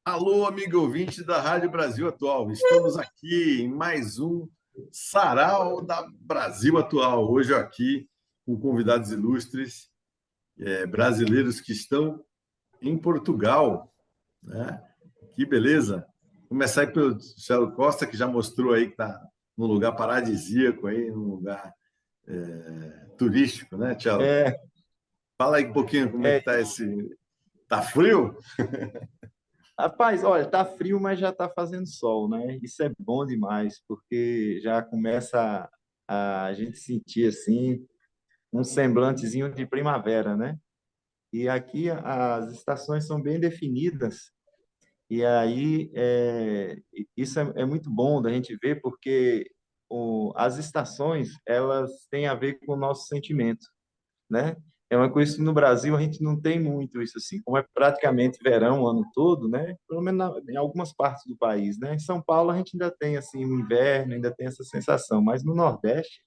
Alô, amigo ouvinte da Rádio Brasil Atual. Estamos aqui em mais um Sarau da Brasil Atual. Hoje aqui com convidados ilustres, brasileiros que estão em Portugal, né? Que beleza! Começar aí pelo Thiago Costa, que já mostrou aí que está num lugar paradisíaco, aí, num lugar turístico, né, Thiago? É, Fala aí um pouquinho como é que é, está esse... Tá frio? rapaz, olha, tá frio, mas já tá fazendo sol, né? Isso é bom demais, porque já começa a gente sentir assim um semblantezinho de primavera, né? E aqui as estações são bem definidas, e aí isso é muito bom da gente ver, porque as estações elas têm a ver com o nosso sentimento, né? É uma coisa que no Brasil a gente não tem muito isso assim, como é praticamente verão o ano todo, né? Pelo menos em algumas partes do país, né? Em São Paulo a gente ainda tem assim o inverno, ainda tem essa sensação, mas no Nordeste,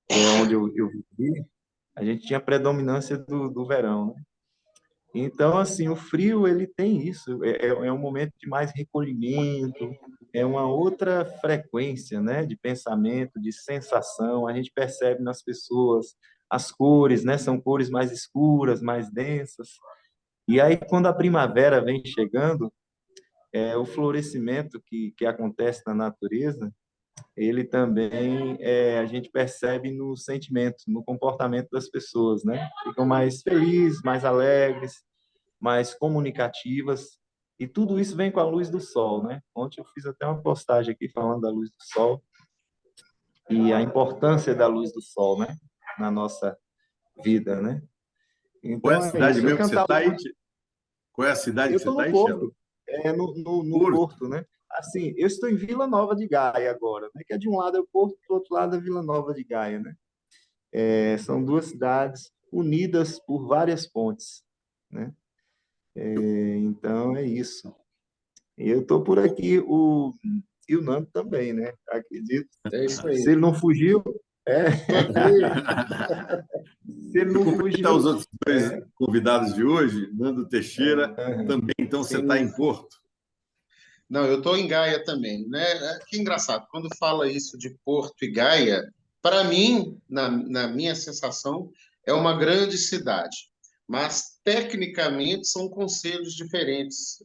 que é onde eu vivi, a gente tinha predominância do verão, né? Então, assim, o frio, ele tem isso, é um momento de mais recolhimento, é uma outra frequência, né, de pensamento, de sensação, a gente percebe nas pessoas as cores, né, são cores mais escuras, mais densas, e aí quando a primavera vem chegando, o florescimento que acontece na natureza, ele também a gente percebe no sentimento, no comportamento das pessoas, né, ficam mais felizes, mais alegres, mais comunicativas, e tudo isso vem com a luz do sol, né? Ontem eu fiz até uma postagem aqui falando da luz do sol e a importância da luz do sol, né? Na nossa vida, né? Qual é a Então é cidade isso. Eu mesmo que você cantava está aí? muito. Qual é a cidade Eu que você estou está no aí, Thiago? Porto, no Porto. Porto, né? Assim, eu estou em Vila Nova de Gaia agora, né? Que é de um lado é o Porto, do outro lado é Vila Nova de Gaia, né? São duas cidades unidas por várias pontes, né? Então é isso. Eu estou por aqui, e o Nando também, né? Acredito. É isso Se aí. ele não fugiu, é, Tô aqui. se ele E não cumprimentar os fugiu, outros dois convidados de hoje, Nando Teixeira, aham, também, então você está Sim. em Porto. Não, eu estou em Gaia também, né? Que engraçado, quando fala isso de Porto e Gaia, para mim, na minha sensação, é uma grande cidade, mas tecnicamente são concelhos diferentes.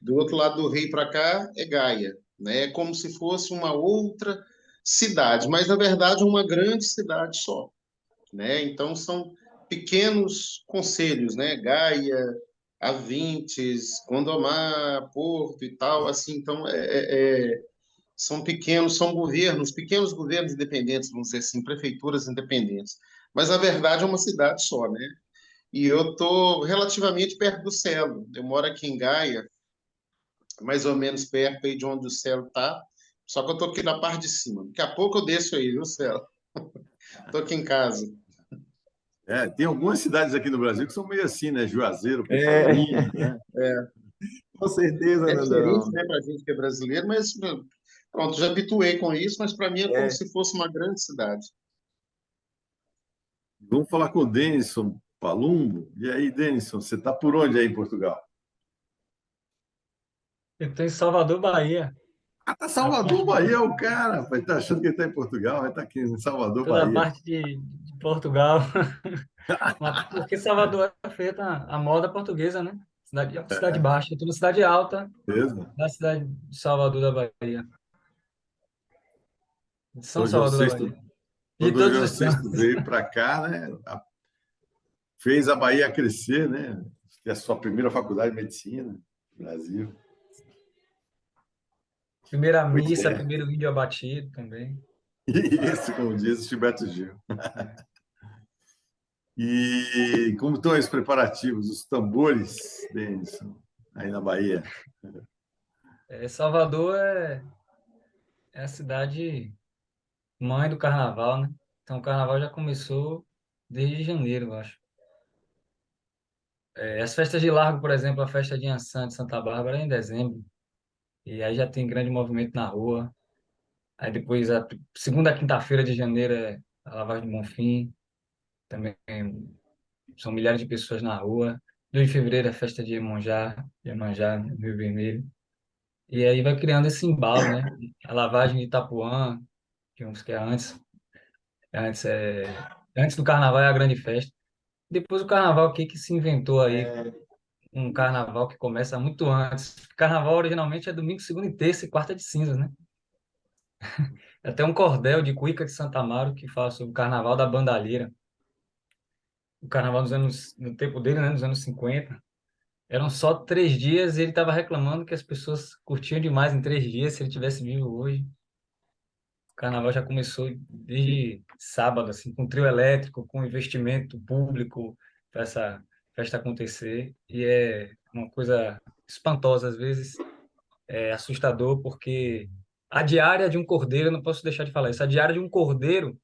Do outro lado do rio para cá é Gaia, né? É como se fosse uma outra cidade, mas na verdade uma grande cidade só, né? Então são pequenos concelhos, né? Gaia, Avintes, Gondomar, Porto e tal, assim, então são pequenos, são governos, pequenos governos independentes, vamos dizer assim, prefeituras independentes. Mas na verdade é uma cidade só, né? E eu estou relativamente perto do Celo. Eu moro aqui em Gaia, mais ou menos perto aí de onde o Celo está. Só que eu estou aqui na parte de cima. Daqui a pouco eu desço aí, viu, Celo? Estou aqui em casa. Tem algumas cidades aqui no Brasil que são meio assim, né? Juazeiro, é, Petrolina, né? com certeza, É diferente, Nandão. né, para a gente que é brasileiro, mas pronto, já habituei com isso, mas para mim é como É, se fosse uma grande cidade. Vamos falar com o Denison Palumbo. E aí, Denison, você está por onde aí em Portugal? Eu estou em Salvador, Bahia. Ah, tá A Salvador, parte Bahia, de, é o cara, rapaz. Tá achando que ele está em Portugal, vai estar aqui em Salvador, toda a Bahia. parte de Portugal. Porque Salvador é feita a moda portuguesa, né? Cidade baixa. Eu estou na cidade alta Mesmo? da cidade de Salvador da Bahia. De São São João Salvador da VI, Bahia. De quando o todos João os VI santos. veio para cá, né, fez a Bahia crescer, né? É a sua primeira faculdade de medicina no Brasil. Primeira Pois missa, é. primeiro índio abatido também. Isso, como diz o Gilberto Gil. E como estão os preparativos, os tambores, Denison, aí na Bahia? Salvador é a cidade mãe do carnaval, né? Então o carnaval já começou desde janeiro, eu acho. As festas de Largo, por exemplo, a festa de Ançã de Santa Bárbara é em dezembro. E aí já tem grande movimento na rua. Aí depois, a segunda quinta-feira de janeiro é a Lavagem do Bonfim. Também são milhares de pessoas na rua. 2 de fevereiro é a festa de Iemanjá, no Rio Vermelho. E aí vai criando esse embalo, né? A lavagem de Itapuã, que é antes antes do carnaval é a grande festa. Depois o carnaval, o que que se inventou aí? Um carnaval que começa muito antes. Carnaval originalmente é domingo, segunda e terça e quarta de cinzas, né? Até um cordel de Cuíca de Santa Amaro que fala sobre o carnaval da bandalheira. O carnaval no tempo dele, né, nos anos 50. Eram só 3 dias e ele estava reclamando que as pessoas curtiam demais em 3 dias se ele tivesse vivo hoje. O carnaval já começou desde sábado, assim, com trio elétrico, com investimento público para essa festa acontecer. E é uma coisa espantosa, às vezes, é assustador, porque a diária de um cordeiro, eu não posso deixar de falar isso, a diária de um cordeiro,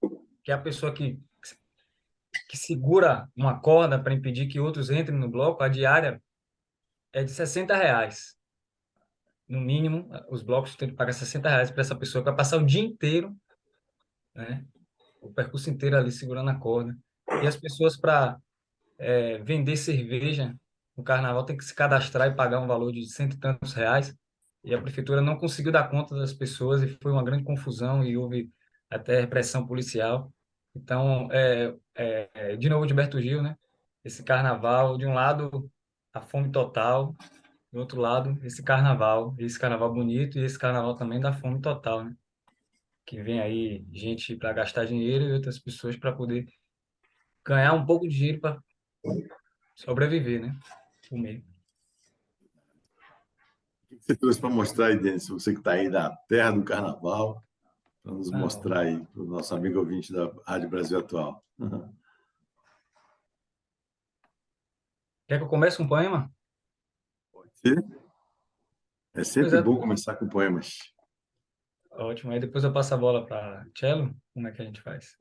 que é a pessoa que segura uma corda para impedir que outros entrem no bloco, a diária é de R$ 60. No mínimo, os blocos têm que pagar R$ 60 para essa pessoa que vai passar o dia inteiro, né? O percurso inteiro ali segurando a corda. E as pessoas, para vender cerveja no carnaval, tem que se cadastrar e pagar um valor de cento e tantos reais. E a prefeitura não conseguiu dar conta das pessoas e foi uma grande confusão e houve até repressão policial. Então, de novo, Gilberto Gil, né? Esse carnaval, de um lado, a fome total, do outro lado, esse carnaval bonito e esse carnaval também da fome total, né? Que vem aí gente para gastar dinheiro e outras pessoas para poder ganhar um pouco de dinheiro para sobreviver, né? Comer. O que você trouxe para mostrar aí, Denis? Você que está aí da terra do carnaval, para nos Ah, mostrar aí para o nosso amigo ouvinte da Rádio Brasil Atual. quer que eu comece com um poema? Pode ser? É Pois sempre é, bom começar com poemas. ótimo. Aí depois eu passo a bola para Cello. Como é que a gente faz?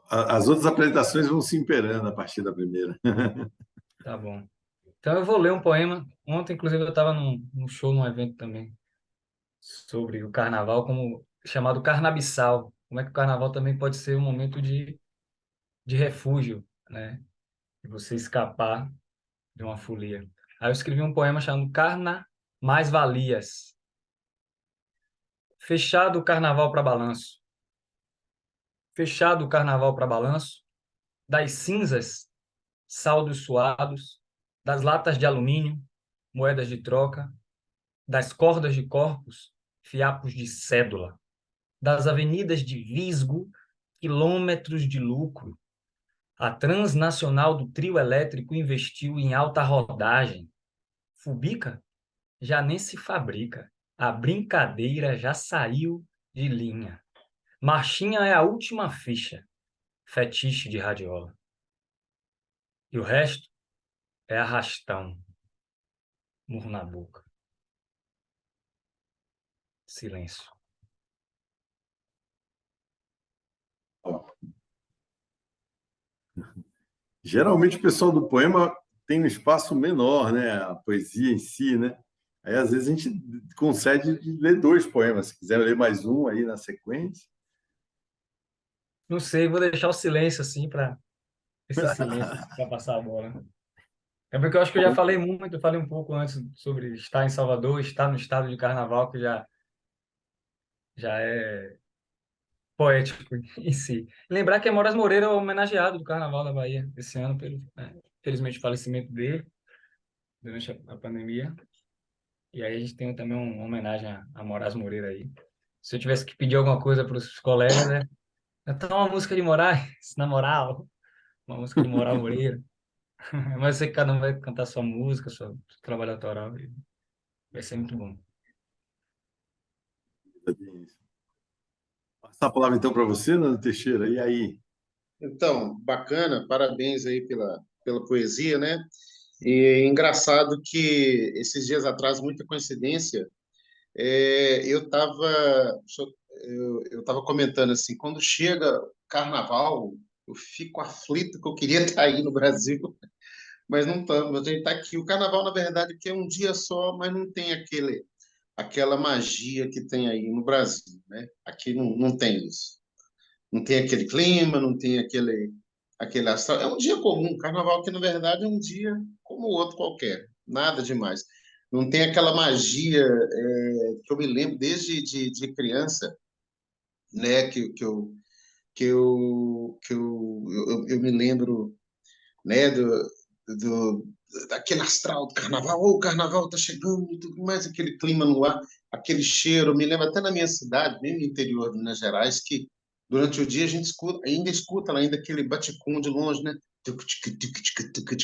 As outras apresentações vão se imperando a partir da primeira. Tá bom. Então eu vou ler um poema. Ontem, inclusive, eu estava num show, num evento também, sobre o carnaval, como chamado Carnabiçal. Como é que o carnaval também pode ser um momento de refúgio, né? De você escapar de uma folia. Aí eu escrevi um poema chamado Carna Mais Valias. Fechado o carnaval para balanço. Fechado o carnaval para balanço. Das cinzas, saldos suados. Das latas de alumínio, moedas de troca. Das cordas de corpos, fiapos de cédula. Das avenidas de visgo, quilômetros de lucro. A transnacional do trio elétrico investiu em alta rodagem. Fubica já nem se fabrica. A brincadeira já saiu de linha. Marchinha é a última ficha, fetiche de radiola. E o resto é arrastão, murro na boca, silêncio. Geralmente o pessoal do poema tem um espaço menor, né? A poesia em si, né? Aí às vezes a gente concede ler dois poemas. Se quiser ler mais um aí na sequência. Não sei, vou deixar o silêncio assim para esse silêncio para passar a bola. É porque eu acho que eu já falei muito, eu falei um pouco antes sobre estar em Salvador, estar no estado de carnaval, que já é poético em si. Lembrar que Moraes Moreira é o homenageado do Carnaval da Bahia esse ano, pelo, felizmente, o falecimento dele durante a pandemia. E aí a gente tem também uma homenagem a Moraes Moreira aí. Se eu tivesse que pedir alguma coisa para os colegas, cantar uma música de Moraes, na moral, uma música de Moraes Moreira. Mas eu sei que cada um vai cantar sua música, seu trabalho autoral, e vai ser muito bom. Passar a palavra então para você, Nando Teixeira. E aí? Então, bacana, parabéns aí pela poesia, né? E é engraçado que esses dias atrás, muita coincidência, eu estava comentando assim, quando chega Carnaval, eu fico aflito que eu queria estar aí no Brasil, mas não estamos. A gente está aqui. O Carnaval, na verdade, que é um dia só, mas não tem aquela magia que tem aí no Brasil, né? Aqui não tem isso. Não tem aquele clima, não tem aquele. aquele astral. É um dia comum, carnaval que na verdade é um dia como o outro qualquer, nada demais. Não tem aquela magia que eu me lembro desde de criança, né? Eu me lembro, né? Daquele astral do carnaval. Oh, o carnaval tá chegando e tudo mais, aquele clima no ar, aquele cheiro. Eu me lembro até na minha cidade, bem no interior de Minas Gerais, que durante o dia a gente escuta lá ainda aquele baticum de longe, né?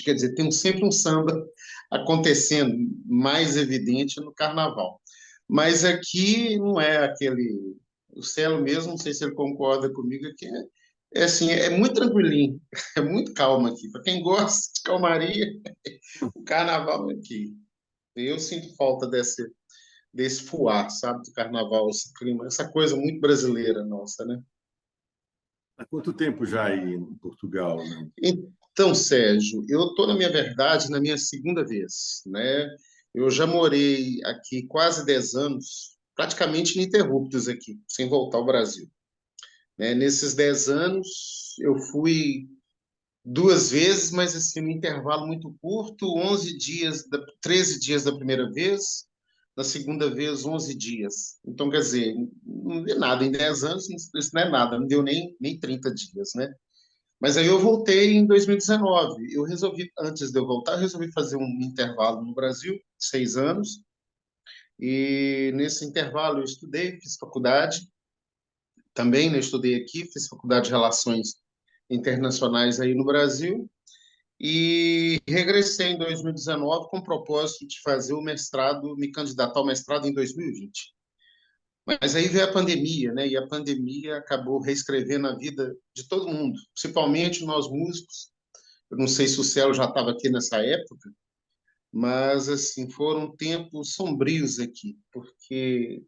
Quer dizer, tem sempre um samba acontecendo, mais evidente no carnaval. Mas aqui não é aquele. O Celo mesmo, não sei se ele concorda comigo, aqui é assim, é muito tranquilinho, é muito calmo aqui. Para quem gosta de calmaria, o carnaval é aqui. Eu sinto falta desse fuar, sabe, do carnaval, esse clima, essa coisa muito brasileira nossa, né? Há quanto tempo já aí em Portugal, né? Então, Sérgio, eu estou, na minha verdade, na minha segunda vez, né? Eu já morei aqui quase 10 anos, praticamente ininterruptos aqui, sem voltar ao Brasil. Né? Nesses 10 anos, eu fui 2 vezes, mas assim, um intervalo muito curto, 11 dias, 13 dias da primeira vez, na segunda vez, 11 dias. Então, quer dizer, não deu nada, em 10 anos, isso não é nada, não deu nem 30 dias, né? Mas aí eu voltei em 2019. Eu resolvi, antes de eu voltar, eu resolvi fazer um intervalo no Brasil, 6 anos, e nesse intervalo eu estudei, fiz faculdade, também, né, estudei aqui, fiz faculdade de Relações Internacionais aí no Brasil, e regressei em 2019 com o propósito de fazer o mestrado, me candidatar ao mestrado em 2020. Mas aí veio a pandemia, né? E a pandemia acabou reescrevendo a vida de todo mundo, principalmente nós músicos. Eu não sei se o Celo já estava aqui nessa época, mas assim foram tempos sombrios aqui, porque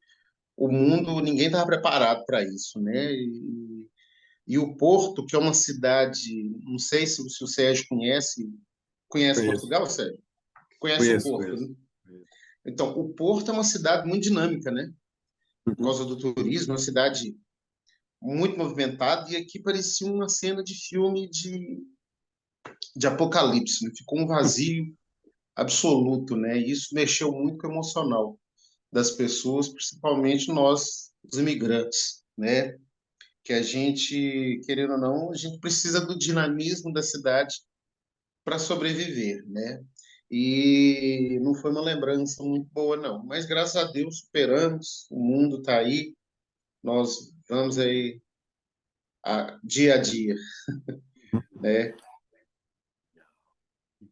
o mundo ninguém estava preparado para isso, né? E o Porto, que é uma cidade, não sei se o Sérgio conhece Conheço, Portugal, Sérgio? Conhece o conheço, Porto, conheço. né? Então, o Porto é uma cidade muito dinâmica, né? Por Uhum. causa do turismo, uma cidade muito movimentada, e aqui parecia uma cena de filme de apocalipse, né? Ficou um vazio absoluto, né? E isso mexeu muito com o emocional das pessoas, principalmente nós, os imigrantes, né? Que a gente, querendo ou não, a gente precisa do dinamismo da cidade para sobreviver, né? E não foi uma lembrança muito boa, não. Mas graças a Deus superamos, o mundo está aí, nós vamos aí dia a dia, né?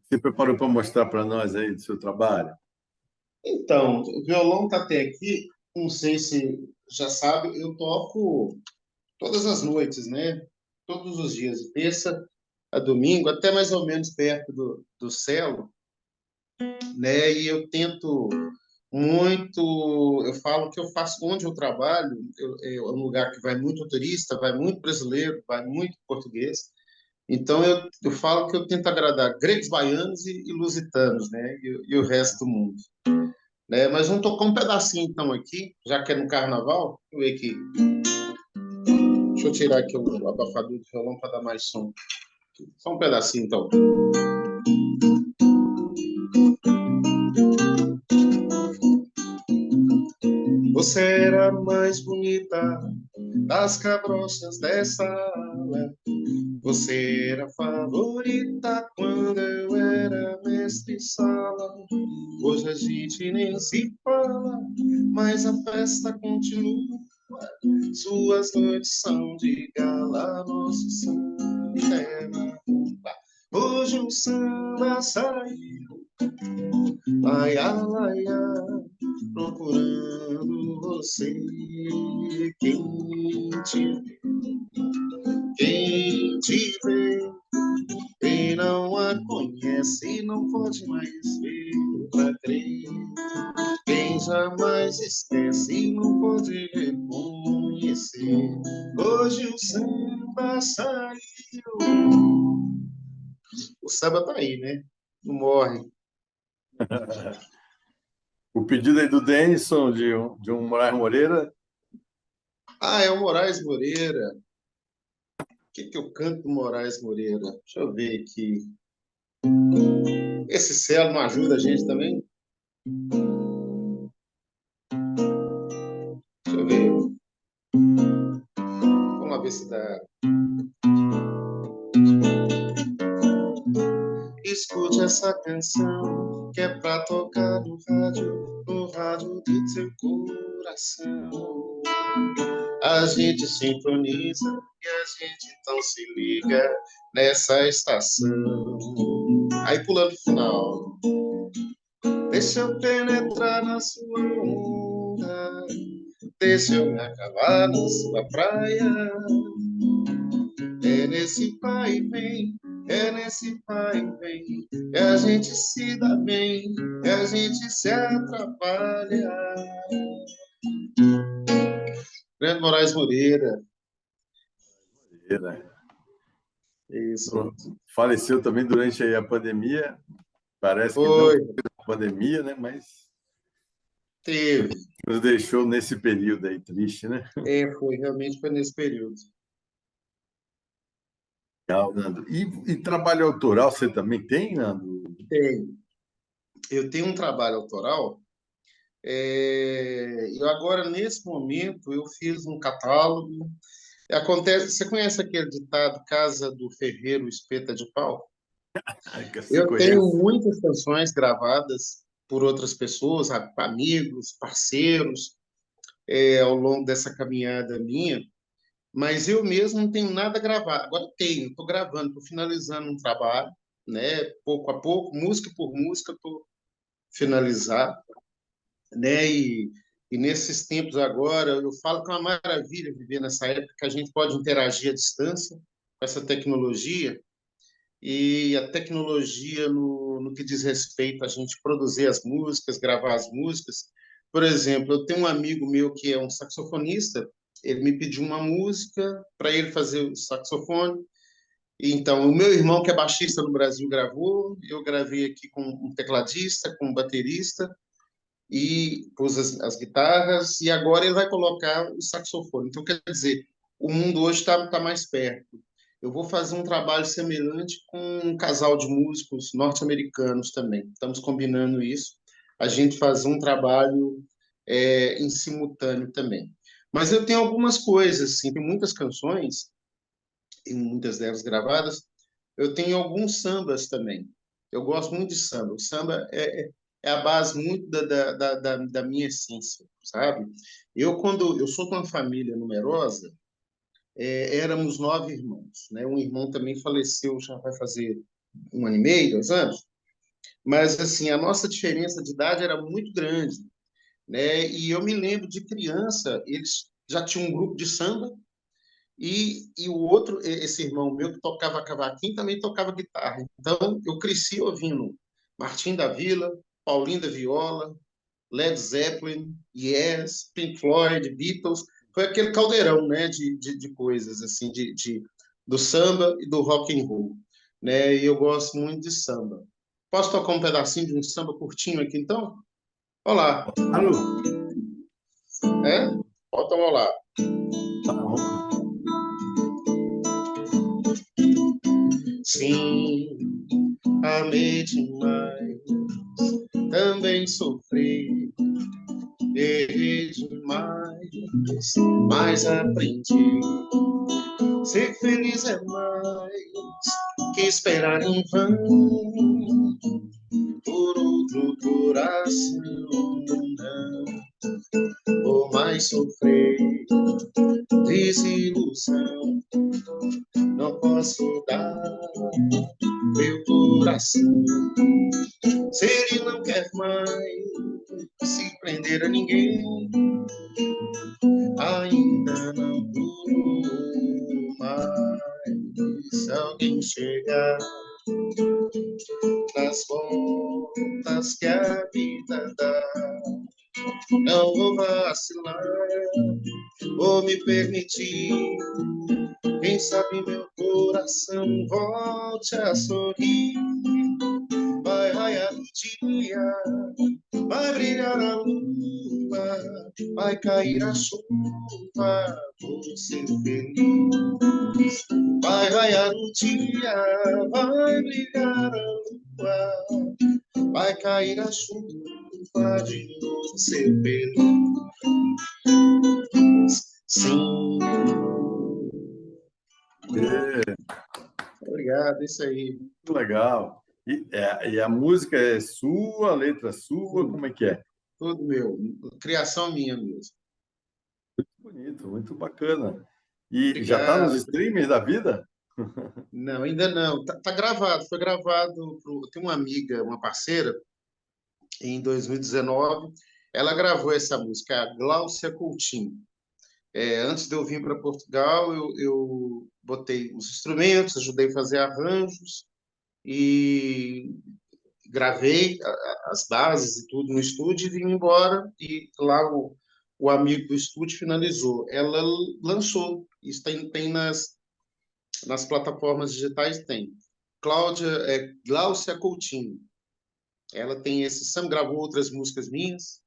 Você preparou para mostrar para nós aí do seu trabalho? Então, o violão está até aqui, não sei se já sabe, eu toco todas as noites, né? Todos os dias, de terça a domingo, até mais ou menos perto do celo, né? E eu tento muito, eu falo que eu faço onde eu trabalho, é um lugar que vai muito turista, vai muito brasileiro, vai muito português. Então eu falo que eu tento agradar gregos, baianos e lusitanos, né? E o resto do mundo, né? Mas vamos tocar um pedacinho então aqui, já que é no carnaval. Deixa eu ver aqui. Deixa eu tirar aqui o abafador do violão para dar mais som. Só um pedacinho então. Você era a mais bonita das cabrochas dessa ala. Você era a favorita quando eu era mestre sala. Hoje a gente nem se fala, mas a festa continua. Suas noites são de gala, nosso samba é na rua. Hoje o samba saiu, laia, laia, procurando você. Quem te vê, quem te vê, quem não a conhece não pode mais ver pra crer. Quem jamais esquece não pode reconhecer. Hoje o samba saiu. O samba tá aí, né? Não morre. O pedido aí do Denison, de um Moraes Moreira. Ah, é o Moraes Moreira. que eu canto do Moraes Moreira? Deixa eu ver aqui. Esse celo não ajuda a gente também? Deixa eu ver. Vamos lá ver se dá. Escute essa canção que é pra tocar no rádio do seu coração. A gente sintoniza e a gente então se liga nessa estação. Aí pulando o final. Deixa eu penetrar na sua onda, deixa eu me acabar na sua praia. É nesse vai e vem, é nesse vai e vem, que a gente se dá bem, que a gente se atrapalha. Grande Moraes Moreira. Isso. Faleceu também durante aí a pandemia. Parece que não Foi, foi a pandemia, né? Mas teve. nos deixou nesse período aí triste, né? Foi, realmente foi nesse período. Legal, Nando. E trabalho autoral você também tem, Nando? Tem. Eu tenho um trabalho autoral. Eu agora, nesse momento, eu fiz um catálogo. Acontece, você conhece aquele ditado, Casa do Ferreiro, Espeta de Pau? Ai, que você Eu tenho conhece. muitas canções gravadas por outras pessoas, amigos, parceiros, ao longo dessa caminhada minha, mas eu mesmo não tenho nada gravado. Agora tenho, estou gravando, estou finalizando um trabalho, né? Pouco a pouco, música por música, estou finalizando, né? E nesses tempos agora, eu falo que é uma maravilha viver nessa época que a gente pode interagir à distância com essa tecnologia, e a tecnologia no que diz respeito a gente produzir as músicas, gravar as músicas. Por exemplo, eu tenho um amigo meu que é um saxofonista, ele me pediu uma música para ele fazer o saxofone. Então, o meu irmão, que é baixista no Brasil, gravou, eu gravei aqui com um tecladista, com um baterista, e pus as guitarras, e agora ele vai colocar o saxofone. Então, quer dizer, o mundo hoje está mais perto. Eu vou fazer um trabalho semelhante com um casal de músicos norte-americanos também. Estamos combinando isso. A gente fazer um trabalho em simultâneo também. Mas eu tenho algumas coisas, assim, tem muitas canções, e muitas delas gravadas. Eu tenho alguns sambas também. Eu gosto muito de samba. O samba é a base muito da minha essência, sabe? Quando eu sou de uma família numerosa, éramos 9 irmãos, né? Um irmão também faleceu, já vai fazer 1 ano e meio, 2 anos. Mas assim, a nossa diferença de idade era muito grande, né? E eu me lembro de criança, eles já tinham um grupo de samba e o outro, esse irmão meu que tocava cavaquinho, também tocava guitarra. Então, eu cresci ouvindo Martim da Vila, Paulinho da Viola, Led Zeppelin, Yes, Pink Floyd, Beatles. Foi aquele caldeirão, né, de coisas, assim, do samba e do rock and roll. Né? E eu gosto muito de samba. Posso tocar um pedacinho de um samba curtinho aqui, então? Olá. Alô? É? Então, olá. Tá bom. Sim, amei demais, também sofri, errei demais, mas aprendi. Ser feliz é mais que esperar em vão por outro coração. Não vou mais sofrer desilusão, não posso dar meu coração. Se ele não quer mais se prender a ninguém, ainda não durou mais. Se alguém chegar nas voltas que a vida dá, não vou vacilar, vou me permitir. Quem sabe meu coração volte a sorrir. Vai raiar o dia, vai brilhar a lua, vai cair a chuva, vou ser feliz. vai raiar o dia, vai brilhar a lua, vai cair a chuva de novo ser feliz. Sim. Obrigado, isso aí. Muito legal. E a música é sua, a letra é sua, como é que é? Tudo meu, criação minha mesmo. Bonito, muito bacana. E já está nos Obrigado. streamers da vida? Não, ainda não. Tá gravado, foi gravado. Tem uma amiga, uma parceira, em 2019. Ela gravou essa música, a Gláucia Coutinho. Antes de eu vir para Portugal, eu botei os instrumentos, ajudei a fazer arranjos e gravei as bases e tudo no estúdio e vim embora. E lá o amigo do estúdio finalizou. Ela lançou, isso tem nas plataformas digitais, tem. Gláucia Coutinho. Ela tem esse Sam, gravou outras músicas minhas,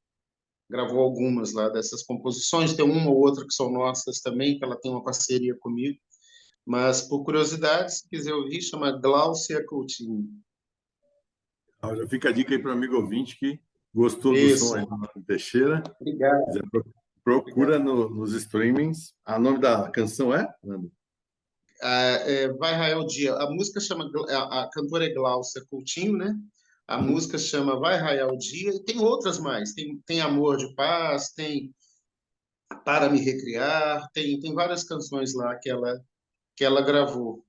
gravou algumas lá dessas composições, tem uma ou outra que são nossas também, que ela tem uma parceria comigo. Mas, por curiosidade, se quiser ouvir, chama Gláucia Coutinho. Já fica a dica aí para o amigo ouvinte que gostou do som Isso. aí do Nando Teixeira. Obrigado. Quiser, procura nos streamings. O nome da canção é, Nando? Vai Raiar o Dia. A música chama, a cantora é Gláucia Coutinho, né? A música chama Vai Raiar o Dia, e tem outras mais. Tem Amor de Paz, tem Para Me Recriar, tem várias canções lá que ela gravou.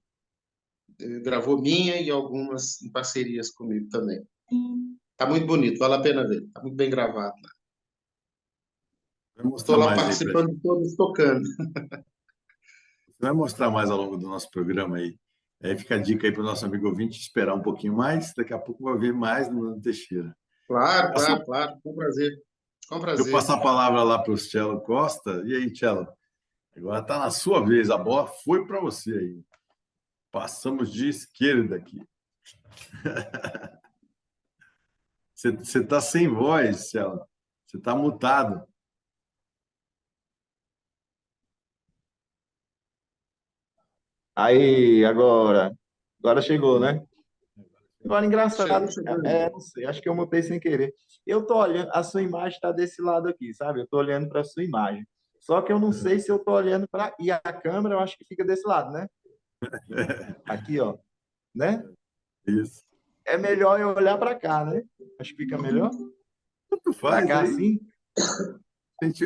Gravou minha e algumas em parcerias comigo também. Tá muito bonito, vale a pena ver. Tá muito bem gravado. Vai Estou mostrar lá mais aí pra gente. participando de todos, tocando. Você vai mostrar mais ao longo do nosso programa aí. Aí fica a dica aí para o nosso amigo ouvinte esperar um pouquinho mais. Daqui a pouco vai ver mais no Nando Teixeira. Claro, claro, claro. Com prazer. Com Eu prazer. passar a palavra lá para o Cello Costa. E aí, Cello? Agora está na sua vez. A bola foi para você aí. Passamos de esquerda aqui. Você está sem voz, Cello. Você está mutado. Aí, agora chegou, né? Agora, Chegou engraçado, chegando. não sei, acho que eu mutei sem querer. Eu tô olhando, a sua imagem está desse lado aqui, sabe? Eu tô olhando para a sua imagem. Só que eu não sei se eu tô olhando para. E a câmera, eu acho que fica desse lado, né? Aqui, ó, né? Isso. É melhor eu olhar para cá, né? Acho que fica melhor. Tanto Para faz cá, aí. assim.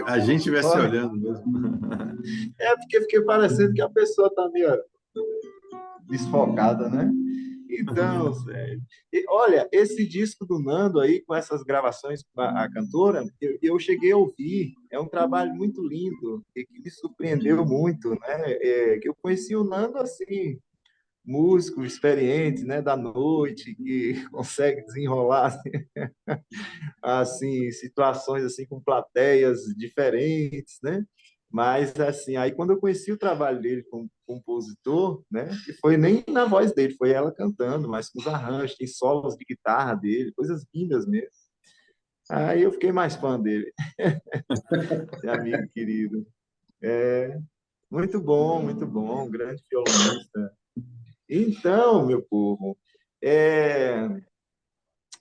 A gente vai se Ó, olhando mesmo. é porque fiquei parecendo que a pessoa tá meio desfocada, né? Então, sério. Olha, esse disco do Nando aí, com essas gravações com a cantora, eu cheguei a ouvir, é um trabalho muito lindo e que me surpreendeu muito, né? Que eu conheci o Nando assim, músico experiente, né, da noite, que consegue desenrolar assim, situações assim com plateias diferentes, né? Mas assim, aí quando eu conheci o trabalho dele como compositor, né, que foi nem na voz dele, foi ela cantando, mas com os arranjos, tem solos de guitarra dele, coisas lindas mesmo. Aí eu fiquei mais fã dele, meu amigo querido. É, muito bom, grande violonista. Então, meu povo, é,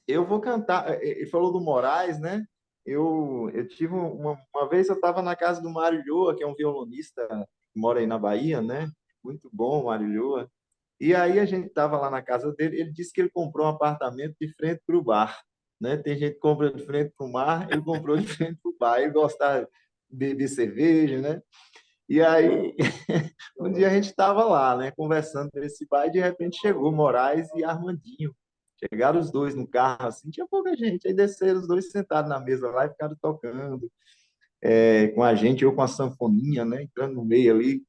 eu vou cantar. Ele falou do Moraes, né? Eu tive uma vez eu estava na casa do Mário Lhoa, que é um violonista que mora aí na Bahia, né? Muito bom, Mário Lhoa. E aí a gente estava lá na casa dele. Ele disse que ele comprou um apartamento de frente para o bar, né? Tem gente que compra de frente para o mar, ele comprou de frente para o bar. Ele gostava de beber cerveja, né? E aí um dia a gente estava lá, né? Conversando nesse bar e de repente chegou Moraes e Armandinho. Chegaram os dois no carro, assim, tinha pouca gente. Aí desceram os dois sentados na mesa lá e ficaram tocando com a gente, eu com a sanfoninha, né? Entrando no meio ali,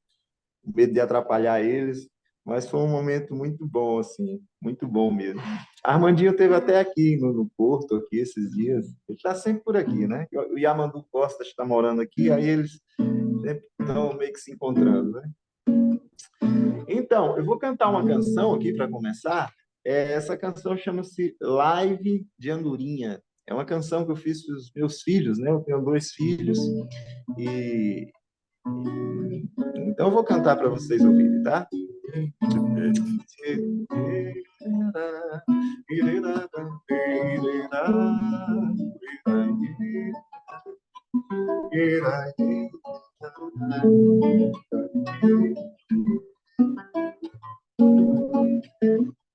com medo de atrapalhar eles. Mas foi um momento muito bom, assim, muito bom mesmo. Armandinho esteve até aqui no Porto, aqui esses dias. Ele está sempre por aqui, né? O Yamandu Costa está morando aqui, aí eles sempre estão meio que se encontrando, né? Então, eu vou cantar uma canção aqui para começar. Essa canção chama-se Live de Andorinha. É uma canção que eu fiz para os meus filhos, né? Eu tenho dois filhos e então eu vou cantar para vocês ouvirem, tá? Perfeito.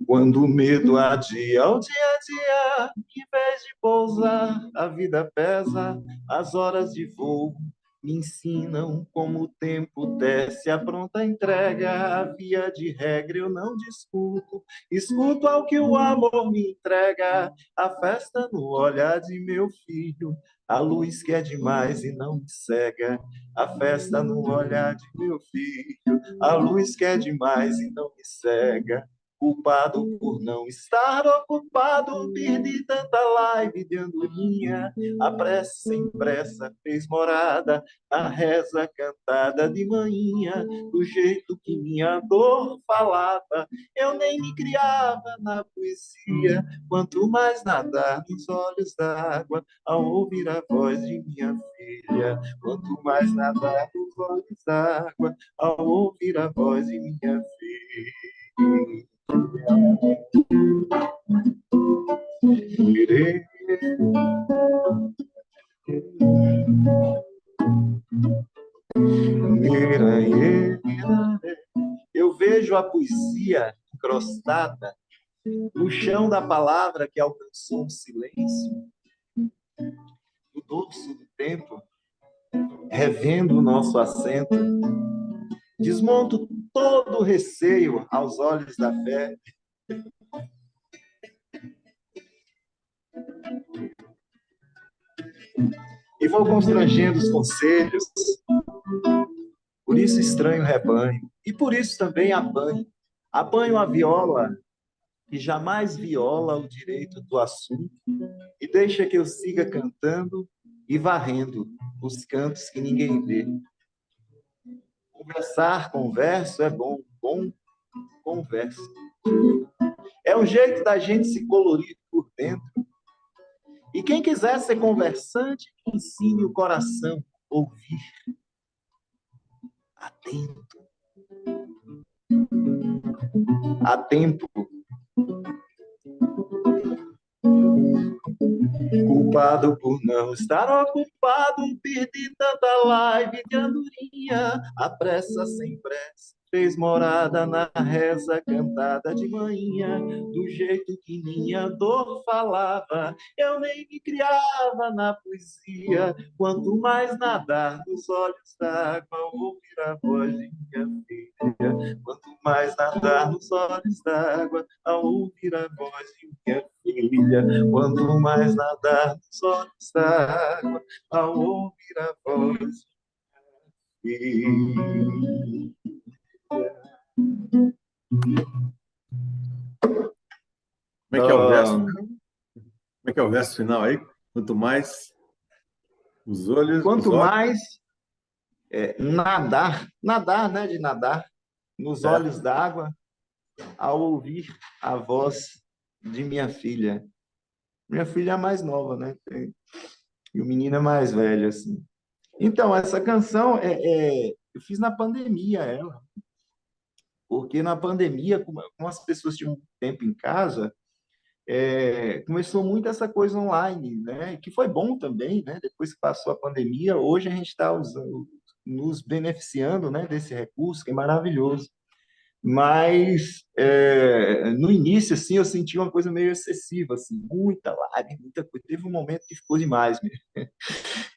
Quando o medo adia o dia a dia, em vez de pousar, a vida pesa, as horas de voo me ensinam como o tempo desce, a pronta entrega, a via de regra eu não discuto, escuto ao que o amor me entrega, a festa no olhar de meu filho, a luz que é demais e não me cega, a festa no olhar de meu filho, a luz que é demais e não me cega. Culpado por não estar ocupado, perdi tanta live de andorinha. A pressa sem pressa fez morada na reza cantada de manhã. Do jeito que minha dor falava, eu nem me criava na poesia. Quanto mais nadar nos olhos d'água, ao ouvir a voz de minha filha. Quanto mais nadar nos olhos d'água, ao ouvir a voz de minha filha. Eu vejo a poesia encrostada no chão da palavra que alcançou o silêncio, no dorso do tempo, revendo o nosso assento. Desmonto todo o receio aos olhos da fé. E vou constrangendo os conselhos, por isso estranho o rebanho, e por isso também apanho. Apanho a viola, que jamais viola o direito do assunto, e deixa que eu siga cantando e varrendo os cantos que ninguém vê. Conversar com verso é bom, bom converso. É um jeito da gente se colorir por dentro. E quem quiser ser conversante, ensine o coração a ouvir atento. Há tempo. Culpado por não estar ocupado, perdi tanta live de andorinha, a pressa sem pressa fez morada na reza cantada de manhã, do jeito que minha dor falava, eu nem me criava na poesia, quanto mais nadar nos olhos d'água, ao ouvir a voz de minha filha, quanto mais nadar nos olhos d'água, ao ouvir a voz de minha filha, quanto mais nadar nos olhos d'água, ao ouvir a voz de minha filha. Como é que é o verso? Como é que é o verso final aí? Quanto mais os olhos, Quanto mais nadar, né, de nadar, nos olhos d'água, ao ouvir a voz de minha filha. Minha filha é a mais nova, né? E o menino é mais velho, assim. Então, essa canção eu fiz na pandemia, ela. Porque na pandemia, como as pessoas tinham tempo em casa, começou muito essa coisa online, né? Que foi bom também, né? Depois que passou a pandemia, hoje a gente está nos beneficiando, né, desse recurso, que é maravilhoso. Mas no início, assim, eu senti uma coisa meio excessiva, assim, muita live, muita coisa. Teve um momento que ficou demais mesmo.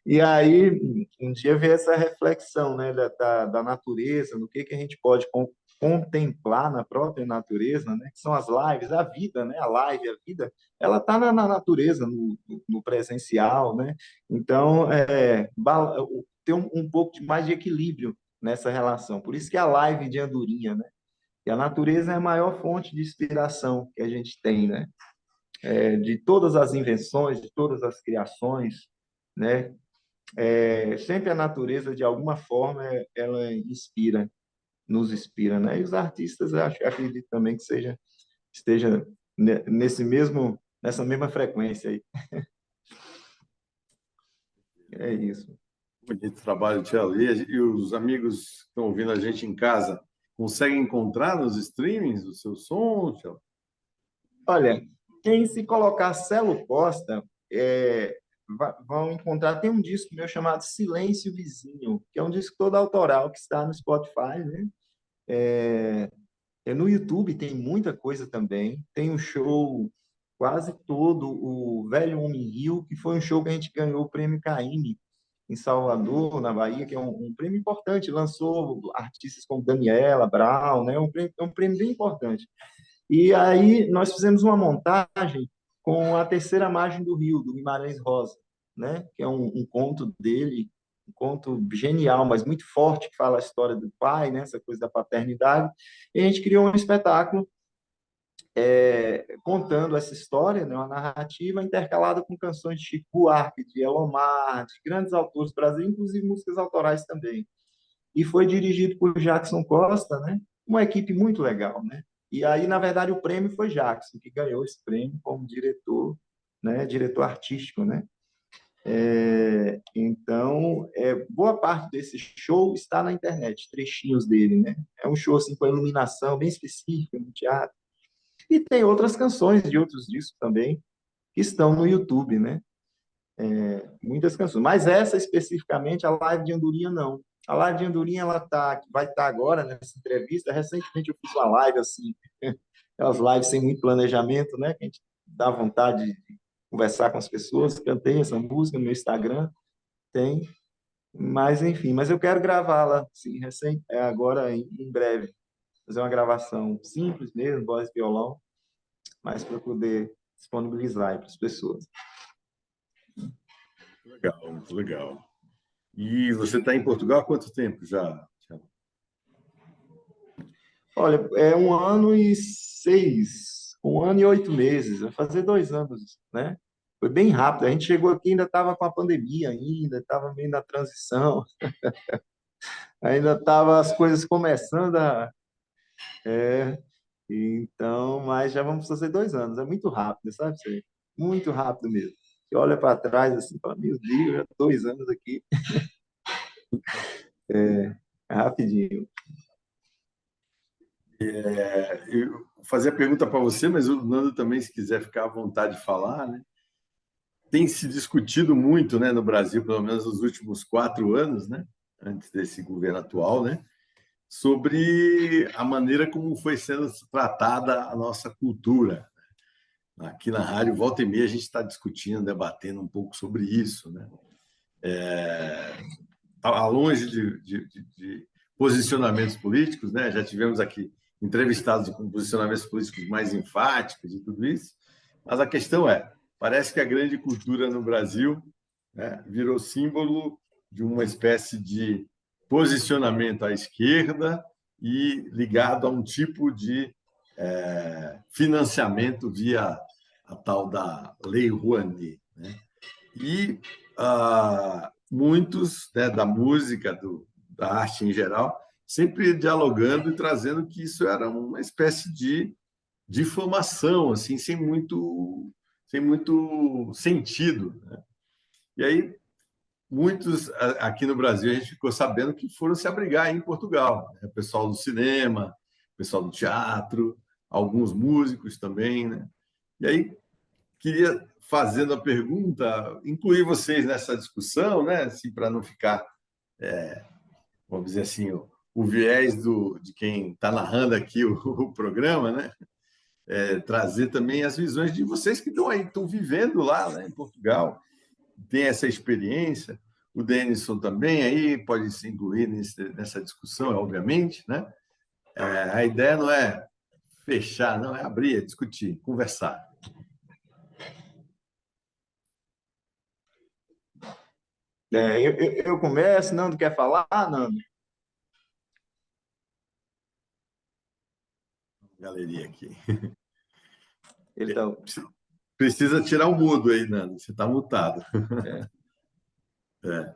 E aí, um dia veio essa reflexão, né, da natureza, no que a gente pode contemplar na própria natureza, né, que são as lives, a vida, né, a live, a vida, ela está na natureza, no presencial, né, então, ter um pouco mais de equilíbrio nessa relação. Por isso que a live de andorinha, né, e a natureza é a maior fonte de inspiração que a gente tem, né, de todas as invenções, de todas as criações, né, sempre a natureza, de alguma forma, ela nos inspira, né? E os artistas, acredito também que esteja nessa mesma frequência aí. É isso. Bonito trabalho de Tia Lia. E os amigos que estão ouvindo a gente em casa, consegue encontrar nos streamings o seu som, Tchau? Olha, quem se colocar Celo Costa, vão encontrar. Tem um disco meu chamado Silêncio Vizinho, que é um disco todo autoral que está no Spotify, né? No YouTube tem muita coisa também. Tem um show quase todo, o Velho Homem Rio, que foi um show que a gente ganhou o prêmio Caymmi em Salvador, na Bahia, que é um prêmio importante. Lançou artistas como Daniela, Brown, né? É um prêmio bem importante. E aí nós fizemos uma montagem com a Terceira Margem do Rio, do Guimarães Rosa, né? Que é um conto dele, um conto genial, mas muito forte, que fala a história do pai, né? Essa coisa da paternidade. E a gente criou um espetáculo contando essa história, né? Uma narrativa intercalada com canções de Chico Buarque, de Elomar, de grandes autores do Brasil, inclusive músicas autorais também. E foi dirigido por Jackson Costa, né? Uma equipe muito legal, né? E aí, na verdade, o prêmio foi Jackson, que ganhou esse prêmio como diretor, né? Diretor artístico, né? Então, boa parte desse show está na internet, trechinhos dele, né? É um show assim com iluminação bem específica no teatro. E tem outras canções de outros discos também que estão no YouTube, né? Muitas canções. Mas essa especificamente, a live de Andorinha, não. A live de Andorinha, vai estar agora nessa entrevista. Recentemente eu fiz uma live assim, aquelas lives sem muito planejamento, né? Que a gente dá vontade de conversar com as pessoas. Cantei essa música no meu Instagram, tem. Mas, enfim, mas eu quero gravá-la, assim, agora em breve. Fazer uma gravação simples mesmo, voz e violão, mas para poder disponibilizar para as pessoas. Legal, muito legal. E você está em Portugal há quanto tempo já, Tchau? Olha, 1 ano e 8 meses, vai fazer 2 anos, né? Foi bem rápido. A gente chegou aqui, ainda estava com a pandemia, ainda estava meio na transição, ainda estava as coisas começando a. Então, mas já vamos fazer 2 anos. É muito rápido, sabe? Você? Muito rápido mesmo. Você olha para trás assim, e fala, meu Deus, já 2 anos aqui. É rapidinho. Eu vou fazer a pergunta para você, mas o Nando também, se quiser ficar à vontade de falar, né? Tem se discutido muito, né, no Brasil, pelo menos nos últimos 4 anos, né, antes desse governo atual, né, sobre a maneira como foi sendo tratada a nossa cultura. Aqui na rádio, volta e meia, a gente está discutindo, debatendo um pouco sobre isso, né? Longe de posicionamentos políticos, né? Já tivemos aqui entrevistados com posicionamentos políticos mais enfáticos e tudo isso, mas a questão parece que a grande cultura no Brasil, né, virou símbolo de uma espécie de posicionamento à esquerda e ligado a um tipo de financiamento via a tal da Lei Rouanet, né? E muitos, né, da música, da arte em geral, sempre dialogando e trazendo que isso era uma espécie de difamação, assim, sem muito sentido, né? E aí, muitos aqui no Brasil, a gente ficou sabendo que foram se abrigar em Portugal, né? O pessoal do cinema, o pessoal do teatro, alguns músicos também, né? E aí, queria, fazendo a pergunta, incluir vocês nessa discussão, né? Assim, para não ficar, vamos dizer assim, o viés de quem está narrando aqui o programa, né? Trazer também as visões de vocês que estão vivendo lá, né, em Portugal, tem essa experiência. O Denison também aí pode se incluir nessa discussão, obviamente, né? A ideia não é fechar, não é abrir, é discutir, conversar. Eu começo, Nando quer falar? Nando? Galeria aqui. Então, Precisa tirar o mudo aí, Nando. Você está mutado. É.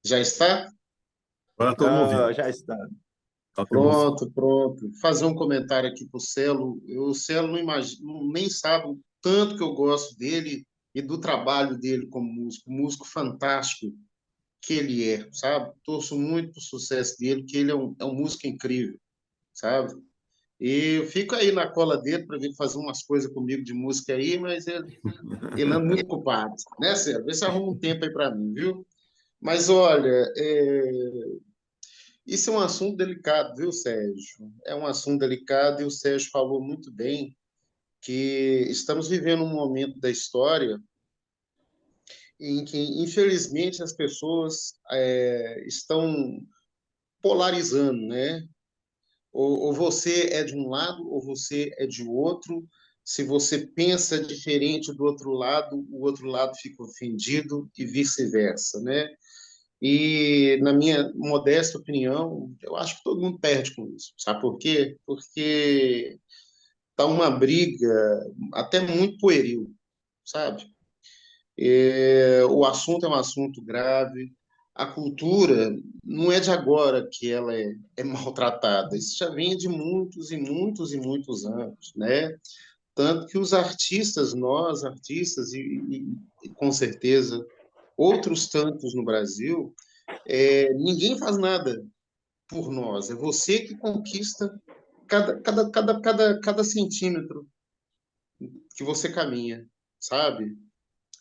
Já está? Agora estamos ouvindo. já está. Falta emoção. Pronto, pronto. Fazer um comentário aqui para o Celo. O Celo não nem sabe o tanto que eu gosto dele e do trabalho dele como músico fantástico que ele é, sabe? Torço muito pro sucesso dele, que ele é um músico incrível, sabe? E eu fico aí na cola dele para vir fazer umas coisas comigo de música aí, mas ele anda muito ocupado, né, Sérgio? Vê se arruma um tempo aí para mim, viu? Mas olha, isso é um assunto delicado, viu, Sérgio? É um assunto delicado e o Sérgio falou muito bem que estamos vivendo um momento da história em que, infelizmente, as pessoas estão polarizando, né? Ou você é de um lado ou você é de outro. Se você pensa diferente do outro lado, o outro lado fica ofendido e vice-versa, né? E, na minha modesta opinião, eu acho que todo mundo perde com isso. Sabe por quê? Porque tá uma briga até muito pueril, sabe? O assunto é um assunto grave. A cultura não é de agora que ela é maltratada. Isso já vem de muitos e muitos e muitos anos, né? Tanto que os artistas, nós artistas e com certeza outros tantos no Brasil, ninguém faz nada por nós. É você que conquista cada centímetro que você caminha, sabe?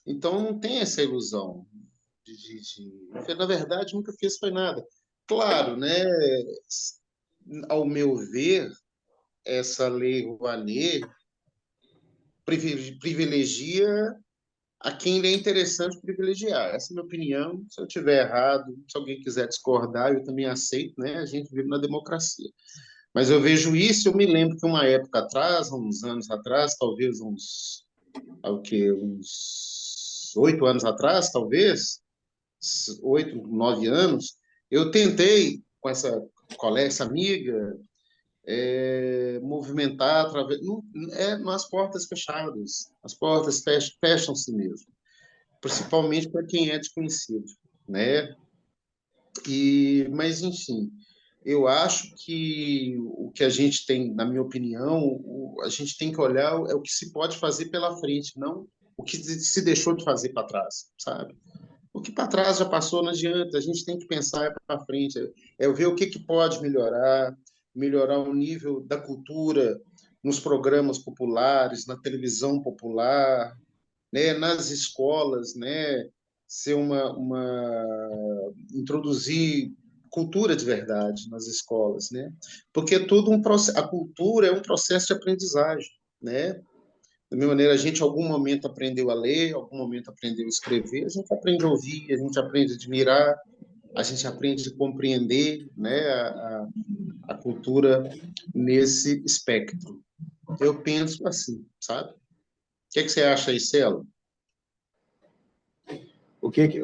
Então não tem essa ilusão porque, na verdade, nunca fiz foi nada. Claro, né? Ao meu ver, essa lei Rouanet privilegia a quem lhe é interessante privilegiar. Essa é a minha opinião. Se eu tiver errado, se alguém quiser discordar, eu também aceito, né? A gente vive na democracia. Mas eu vejo isso, eu me lembro que uma época atrás, uns anos atrás, talvez uns 8 anos atrás, talvez, 8, 9 anos, eu tentei, com essa amiga, movimentar através. Nas portas fechadas. As portas fecham-se mesmo, principalmente para quem é desconhecido, né? Mas, enfim, eu acho que o que a gente tem, na minha opinião, a gente tem que olhar é o que se pode fazer pela frente, não o que se deixou de fazer para trás, sabe? O que para trás já passou, não adianta. A gente tem que pensar para frente, ver o que pode melhorar o nível da cultura nos programas populares, na televisão popular, né, nas escolas, né, ser introduzir cultura de verdade nas escolas, né? Porque a cultura é um processo de aprendizagem, né? Da mesma maneira, a gente, em algum momento, aprendeu a ler, em algum momento, aprendeu a escrever, a gente aprende a ouvir, a gente aprende a admirar, a gente aprende a compreender, né, a cultura nesse espectro. Eu penso assim, sabe? O que você acha aí, Celo? O que que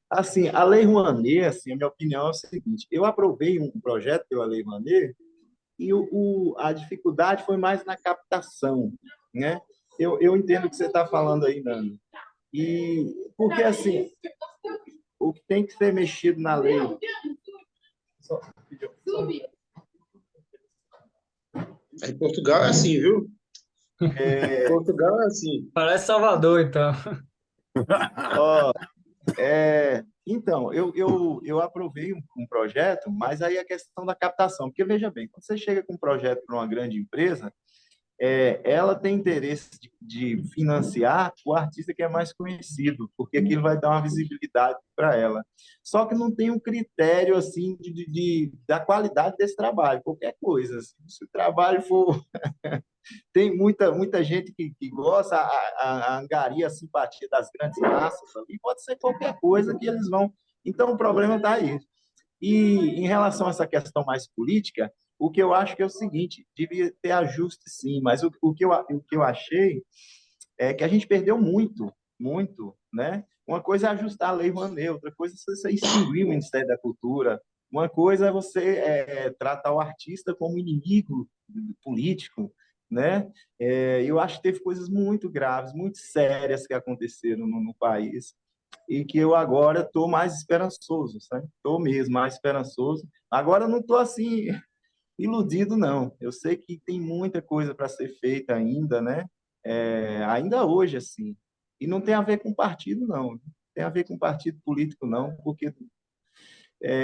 assim, a Lei Rouanet, assim, a minha opinião é o seguinte: eu aprovei um projeto pela Lei Rouanet e a dificuldade foi mais na captação, né? Eu entendo o que você está falando aí, Nando. E porque assim, o que tem que ser mexido na lei. Em Portugal é assim, viu? Portugal é assim. Parece Salvador, então. Ó, então, eu aprovei um projeto, mas aí a questão da captação, porque veja bem, quando você chega com um projeto para uma grande empresa, ela tem interesse de financiar o artista que é mais conhecido, porque aquilo vai dar uma visibilidade para ela. Só que não tem um critério assim da qualidade desse trabalho, qualquer coisa. Assim, se o trabalho for tem muita gente que gosta, angaria a simpatia das grandes massas, e pode ser qualquer coisa que eles vão. Então, o problema está aí. E em relação a essa questão mais política, o que eu acho que é o seguinte: devia ter ajuste, sim, mas o que eu achei é que a gente perdeu muito, muito, né? Uma coisa é ajustar a Lei Rouanet, outra coisa é você extinguir o Ministério da Cultura, uma coisa é você tratar o artista como inimigo político, né? Eu acho que teve coisas muito graves, muito sérias que aconteceram no país e que eu agora estou mais esperançoso, sabe? Estou mesmo mais esperançoso. Agora eu não estou assim iludido, não. Eu sei que tem muita coisa para ser feita ainda, né? ainda hoje, assim. E não tem a ver com partido, não. Tem a ver com partido político, não, porque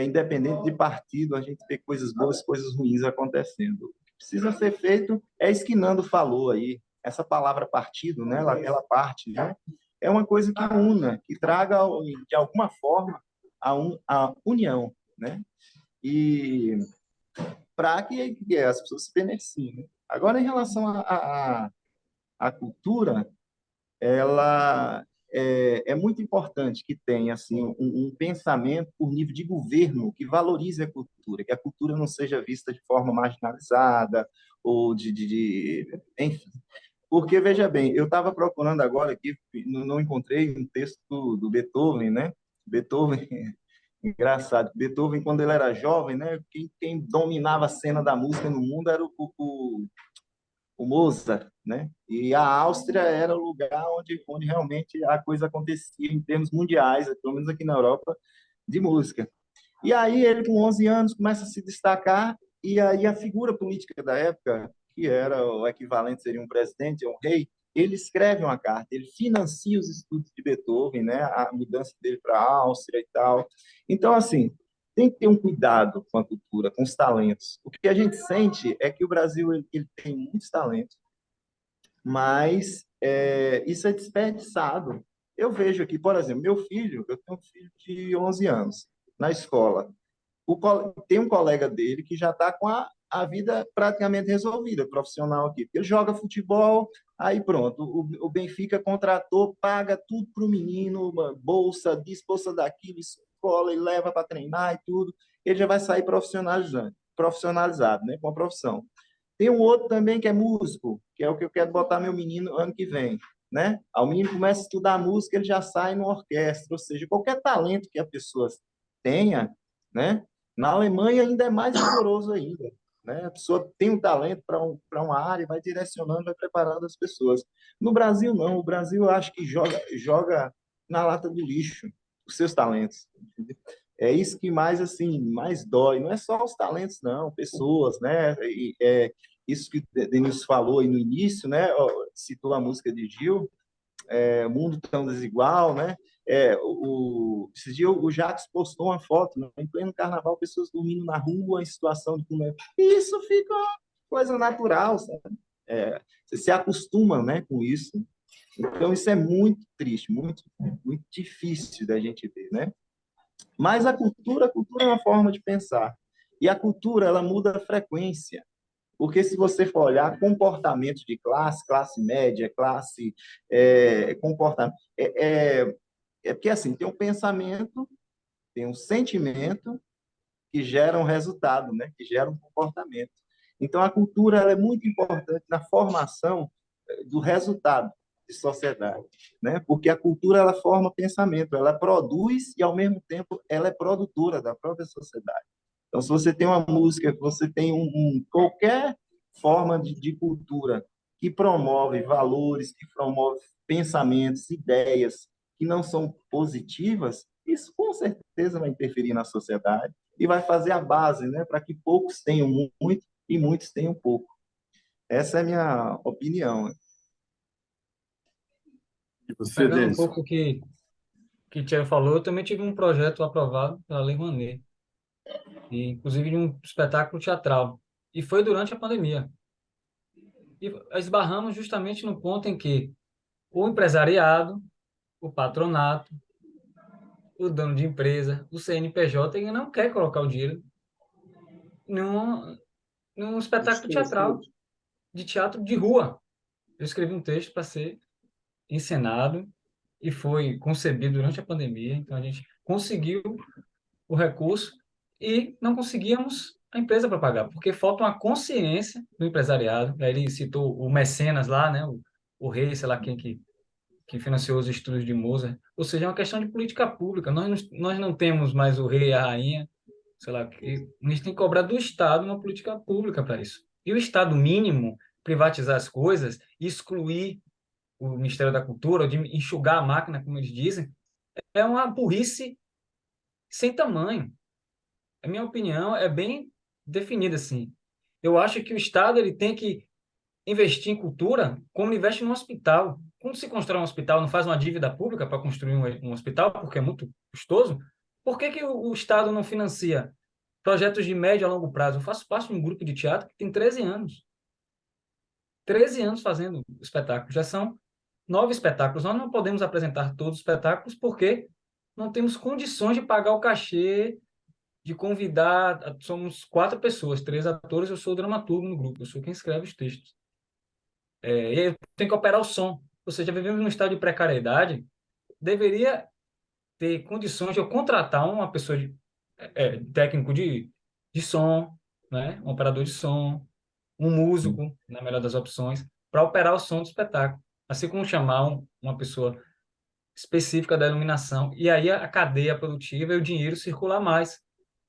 independente de partido, a gente vê coisas boas, coisas ruins acontecendo. O que precisa ser feito é isso que Nando falou aí. Essa palavra partido, né? Ela parte, né? É uma coisa que una, que traga, de alguma forma, a união, né? E para que as pessoas se beneficiem, né? Agora, em relação à cultura, ela é muito importante que tenha assim um pensamento por nível de governo que valorize a cultura, que a cultura não seja vista de forma marginalizada ou enfim. Porque, veja bem, eu estava procurando agora aqui, não encontrei um texto do Beethoven, né? Beethoven, engraçado, Beethoven, quando ele era jovem, né? Quem dominava a cena da música no mundo era o Mozart, né? E a Áustria era o lugar onde realmente a coisa acontecia em termos mundiais, pelo menos aqui na Europa, de música. E aí ele, com 11 anos, começa a se destacar, e aí a figura política da época, que era o equivalente, seria um presidente, um rei, ele escreve uma carta, ele financia os estudos de Beethoven, né? A mudança dele para a Áustria e tal. Então, assim, tem que ter um cuidado com a cultura, com os talentos. O que a gente sente é que o Brasil ele tem muitos talentos, mas isso é desperdiçado. Eu vejo aqui, por exemplo, meu filho, eu tenho um filho de 11 anos, na escola. Tem um colega dele que já está com a vida praticamente resolvida, profissional aqui. Ele joga futebol, aí pronto, o Benfica contratou, paga tudo para o menino, uma bolsa disso, bolsa daquilo, escola, e leva para treinar e tudo. Ele já vai sair profissionalizado, né, com a profissão. Tem um outro também que é músico, que é o que eu quero botar meu menino ano que vem, né? Aí o menino começa a estudar música, ele já sai numa orquestra, ou seja, qualquer talento que a pessoa tenha, né? Na Alemanha ainda é mais rigoroso ainda, né? A pessoa tem um talento para uma área, e vai direcionando, vai preparando as pessoas. No Brasil não, o Brasil eu acho que joga na lata do lixo os seus talentos. Entendeu? É isso que mais assim, mais dói. Não é só os talentos, não, pessoas, né? Isso que o Denilson falou aí no início, né? Citou a música de Gil, Mundo Tão Desigual, né? Esses dias o Jacques postou uma foto, né? Em pleno carnaval, pessoas dormindo na rua em situação de comer. E isso fica uma coisa natural, sabe? Você se acostuma, né, com isso. Então, isso é muito triste, muito, muito difícil da gente ver, né? Mas a cultura é uma forma de pensar. E a cultura, ela muda a frequência. Porque se você for olhar comportamento de classe média, comportamento, porque assim, tem um pensamento, tem um sentimento que gera um resultado, né? Que gera um comportamento. Então, a cultura ela é muito importante na formação do resultado de sociedade, né? Porque a cultura ela forma pensamento, ela produz e ao mesmo tempo ela é produtora da própria sociedade. Então, se você tem uma música, você tem qualquer forma de cultura que promove valores, que promove pensamentos, ideias que não são positivas, isso com certeza vai interferir na sociedade e vai fazer a base, né, para que poucos tenham muito e muitos tenham pouco. Essa é a minha opinião. E você, Pegando um Denis? pouco o que o Thiago falou, eu também tive um projeto aprovado pela Lei Rouanet, e, inclusive de um espetáculo teatral. E foi durante a pandemia. E esbarramos justamente no ponto em que o empresariado, o patronato, o dono de empresa, o CNPJ, ele não quer colocar o dinheiro num, num espetáculo teatral, de teatro de rua. Eu escrevi um texto para ser encenado e foi concebido durante a pandemia, então a gente conseguiu o recurso e não conseguíamos a empresa para pagar, porque falta uma consciência do empresariado. Aí ele citou o mecenas lá, né? O rei, sei lá quem que financiou os estudos de Mozart. Ou seja, é uma questão de política pública. Nós não temos mais o rei e a rainha, sei lá, a gente tem que cobrar do Estado uma política pública para isso. E o Estado mínimo, privatizar as coisas, excluir o Ministério da Cultura, ou de enxugar a máquina, como eles dizem, é uma burrice sem tamanho. A minha opinião é bem definida assim. Eu acho que o Estado ele tem que investir em cultura como investe no hospital. Quando se constrói um hospital, não faz uma dívida pública para construir um hospital, porque é muito custoso, por que que o Estado não financia projetos de médio a longo prazo? Eu faço parte de um grupo de teatro que tem 13 anos. 13 anos fazendo espetáculos. Já são 9 espetáculos. Nós não podemos apresentar todos os espetáculos porque não temos condições de pagar o cachê, de convidar. Somos 4 pessoas, 3 atores, eu sou o dramaturgo no grupo, eu sou quem escreve os textos. E aí eu tenho que operar o som. Ou seja, vivemos num estado de precariedade, deveria ter condições de eu contratar uma pessoa técnico de som, né? Um operador de som, um músico, na melhor das opções, para operar o som do espetáculo. Assim como chamar uma pessoa específica da iluminação. E aí a cadeia produtiva e o dinheiro circular mais.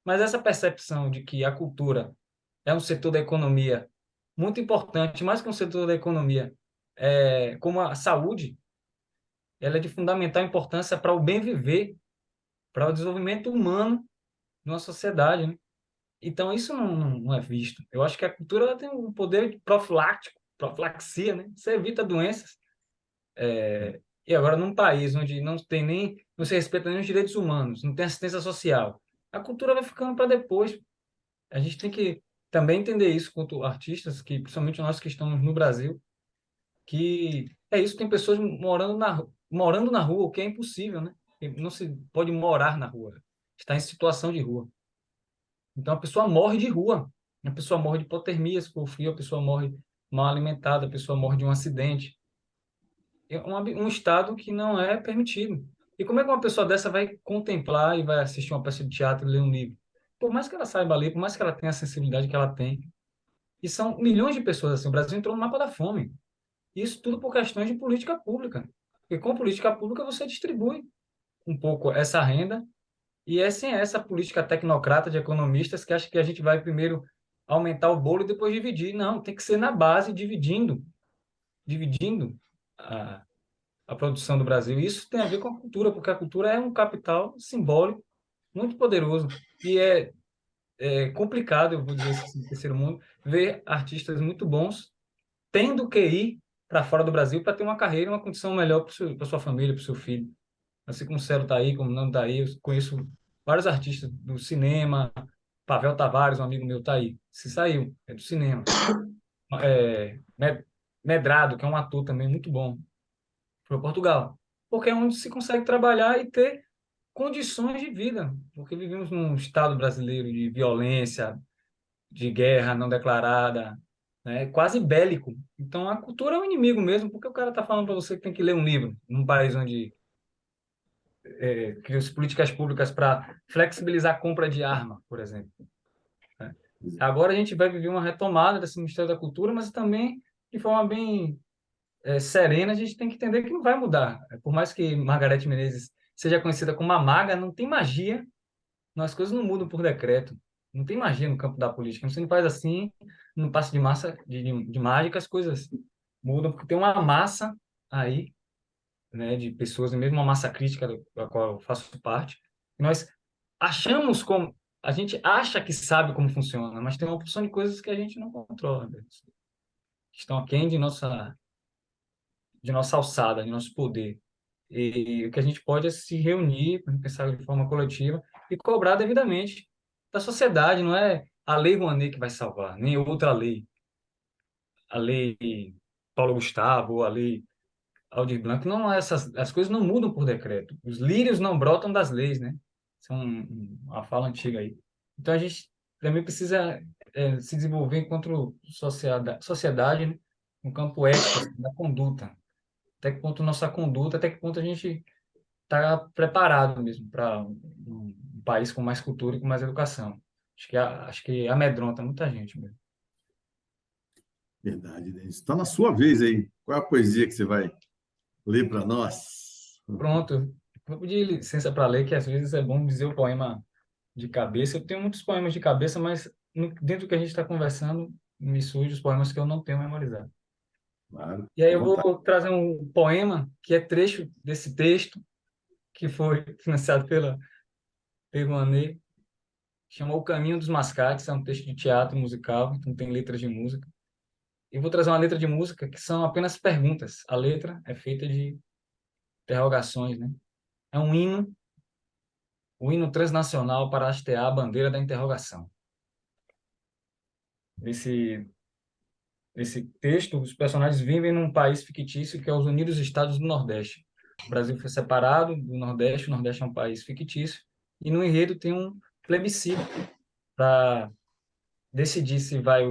Mas essa percepção de que a cultura é um setor da economia muito importante, mais que um setor da economia, como a saúde, ela é de fundamental importância para o bem viver, para o desenvolvimento humano numa sociedade, né? Então, isso não é visto. Eu acho que a cultura ela tem um poder de profilaxia, né? Você evita doenças. E agora, num país onde não se respeita nem os direitos humanos, não tem assistência social, a cultura vai ficando para depois. A gente tem que também entender isso quanto artistas, que principalmente nós que estamos no Brasil, que é isso, tem pessoas morando na rua, o que é impossível, né? Não se pode morar na rua, está em situação de rua. Então a pessoa morre de rua, a pessoa morre de hipotermia se for frio, a pessoa morre mal alimentada, a pessoa morre de um acidente. É um estado que não é permitido. E como é que uma pessoa dessa vai contemplar e vai assistir uma peça de teatro e ler um livro? Por mais que ela saiba ler, por mais que ela tenha a sensibilidade que ela tem. E são milhões de pessoas assim. O Brasil entrou no mapa da fome. Isso tudo por questões de política pública. Porque com política pública você distribui um pouco essa renda e é sem essa política tecnocrata de economistas que acha que a gente vai primeiro aumentar o bolo e depois dividir. Não, tem que ser na base, dividindo a produção do Brasil. E isso tem a ver com a cultura, porque a cultura é um capital simbólico muito poderoso. E é complicado, eu vou dizer isso no terceiro mundo, ver artistas muito bons tendo que ir para fora do Brasil para ter uma carreira, uma condição melhor para sua família, para o seu filho. Assim como o Celo está aí, como o Nando está aí, eu conheço vários artistas do cinema. Pavel Tavares, um amigo meu, está aí. Se saiu, é do cinema. Medrado, que é um ator também muito bom, para Portugal. Porque é onde se consegue trabalhar e ter condições de vida. Porque vivemos num estado brasileiro de violência, de guerra não declarada, né? Quase bélico. Então a cultura é um inimigo mesmo, porque o cara está falando para você que tem que ler um livro num país onde criam-se políticas públicas para flexibilizar a compra de arma, por exemplo, né? Agora a gente vai viver uma retomada desse Ministério da Cultura, mas também de forma bem serena, a gente tem que entender que não vai mudar. Por mais que Margareth Menezes seja conhecida como a maga, não tem magia, as coisas não mudam por decreto. Não tem magia no campo da política. Você não faz assim, não passa de massa, de mágica, as coisas mudam, porque tem uma massa aí, né, de pessoas, mesmo uma massa crítica da qual eu faço parte. E nós achamos como. A gente acha que sabe como funciona, mas tem uma porção de coisas que a gente não controla, né? Estão aquém de nossa alçada, de nosso poder. E o que a gente pode é se reunir, pensar de forma coletiva e cobrar devidamente da sociedade. Não é a Lei Rouanet que vai salvar, nem outra lei. A lei Paulo Gustavo, ou a lei Aldir Blanc, não é as coisas não mudam por decreto. Os lírios não brotam das leis, né? Isso é uma fala antiga aí. Então a gente também precisa se desenvolver enquanto sociedade, né? No campo ético, assim, da conduta. Até que ponto nossa conduta, até que ponto a gente está preparado mesmo para um país com mais cultura e com mais educação. Acho que amedronta muita gente mesmo. Verdade, Denis. Está na sua vez aí. Qual é a poesia que você vai ler para nós? Pronto. Vou pedir licença para ler, que às vezes é bom dizer o poema de cabeça. Eu tenho muitos poemas de cabeça, mas dentro do que a gente está conversando, me surgem os poemas que eu não tenho memorizado. Claro, E aí à eu vontade. vou trazer um poema que é trecho desse texto, que foi financiado pelo Rouanet, chamou O Caminho dos Mascates, é um texto de teatro musical, então tem letras de música. E vou trazer uma letra de música que são apenas perguntas. A letra é feita de interrogações, né? É um hino, o hino transnacional para hastear a bandeira da interrogação. Esse texto, os personagens vivem num país fictício que é os Unidos Estados do Nordeste. O Brasil foi separado do Nordeste, o Nordeste é um país fictício, e no enredo tem um plebiscito para decidir se vai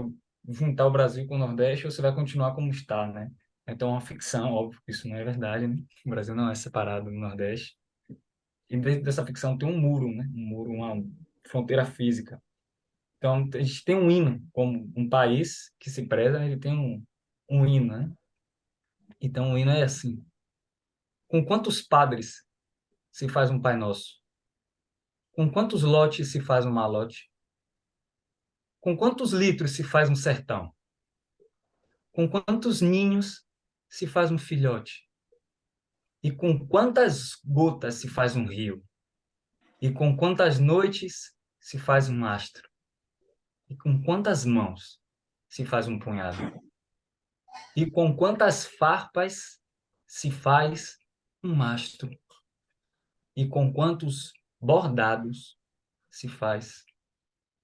juntar o Brasil com o Nordeste ou se vai continuar como está, né? Então, é uma ficção, óbvio que isso não é verdade, né? O Brasil não é separado do Nordeste. E dentro dessa ficção tem um muro, né? Um muro, uma fronteira física. Então, a gente tem um hino, como um país que se preza, né? Ele tem um hino, né? Então, o hino é assim: com quantos padres se faz um Pai Nosso? Com quantos lotes se faz um malote? Com quantos litros se faz um sertão? Com quantos ninhos se faz um filhote? E com quantas gotas se faz um rio? E com quantas noites se faz um astro? E com quantas mãos se faz um punhado? E com quantas farpas se faz um mastro? E com quantos bordados se faz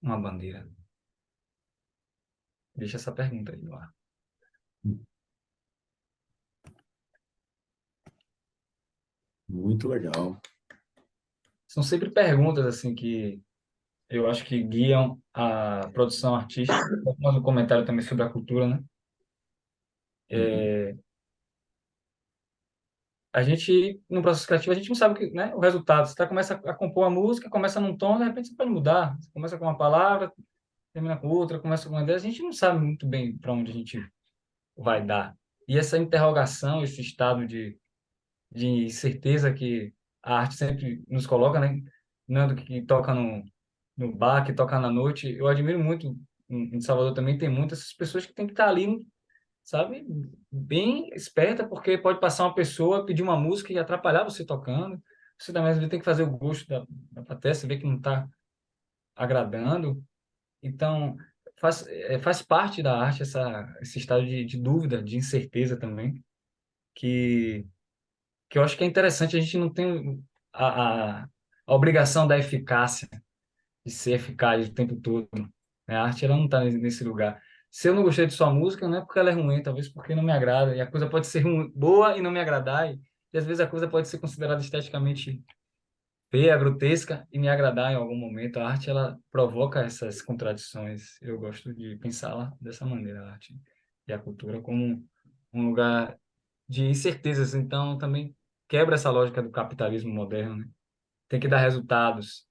uma bandeira? Deixa essa pergunta aí no ar. Muito legal. São sempre perguntas assim que eu acho que guiam a produção artística. Mas um comentário também sobre a cultura, né? Uhum. A gente, no processo criativo, a gente não sabe o que, né, o resultado. Você começa a compor a música, começa num tom, de repente você pode mudar. Você começa com uma palavra, termina com outra, começa com uma ideia. A gente não sabe muito bem para onde a gente vai dar. E essa interrogação, esse estado de incerteza que a arte sempre nos coloca, né? Nando, que toca no bar, que toca na noite, eu admiro muito. Em Salvador também tem muitas pessoas que têm que estar ali, sabe? Bem esperta, porque pode passar uma pessoa, pedir uma música e atrapalhar você tocando. Você também tem que fazer o gosto da plateia, você vê que não está agradando. Então, faz parte da arte esse estado de dúvida, de incerteza também, que, que eu acho que é interessante. A gente não tem a obrigação da eficácia, de ser eficaz o tempo todo, né? A arte ela não está nesse lugar. Se eu não gostei de sua música, não é porque ela é ruim, talvez porque não me agrada. E a coisa pode ser boa e não me agradar. E às vezes a coisa pode ser considerada esteticamente feia, grotesca e me agradar em algum momento. A arte ela provoca essas contradições. Eu gosto de pensá-la dessa maneira, a arte e a cultura como um lugar de incertezas. Então também quebra essa lógica do capitalismo moderno, né? Tem que dar resultados.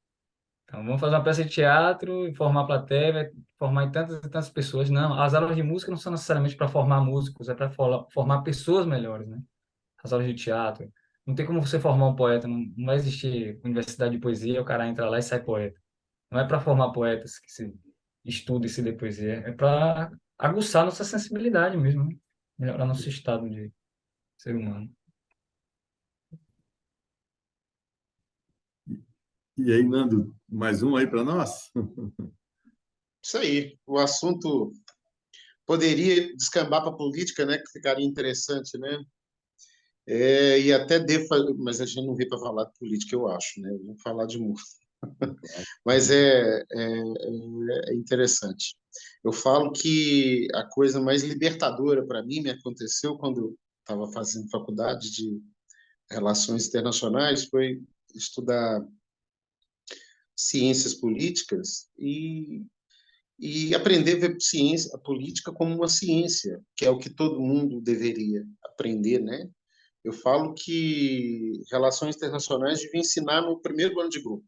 Então, vamos fazer uma peça de teatro e formar a plateia, vai formar em tantas e tantas pessoas. Não, as aulas de música não são necessariamente para formar músicos, é para formar pessoas melhores, né? As aulas de teatro. Não tem como você formar um poeta, não vai existir universidade de poesia, o cara entra lá e sai poeta. Não é para formar poetas que se estuda e se dê poesia, é para aguçar nossa sensibilidade mesmo, né? Melhorar nosso estado de ser humano. E aí, Nando, mais um aí para nós? Isso aí. O assunto poderia descambar para a política, né? Que ficaria interessante, né? E até devo, mas a gente não veio para falar de política, eu acho, né? Vamos falar de música. Mas é interessante. Eu falo que a coisa mais libertadora para mim me aconteceu quando eu estava fazendo faculdade de Relações Internacionais, foi estudar ciências políticas e aprender a ver ciência, a política como uma ciência, que é o que todo mundo deveria aprender, né? Eu falo que relações internacionais devia ensinar no primeiro ano de grupo.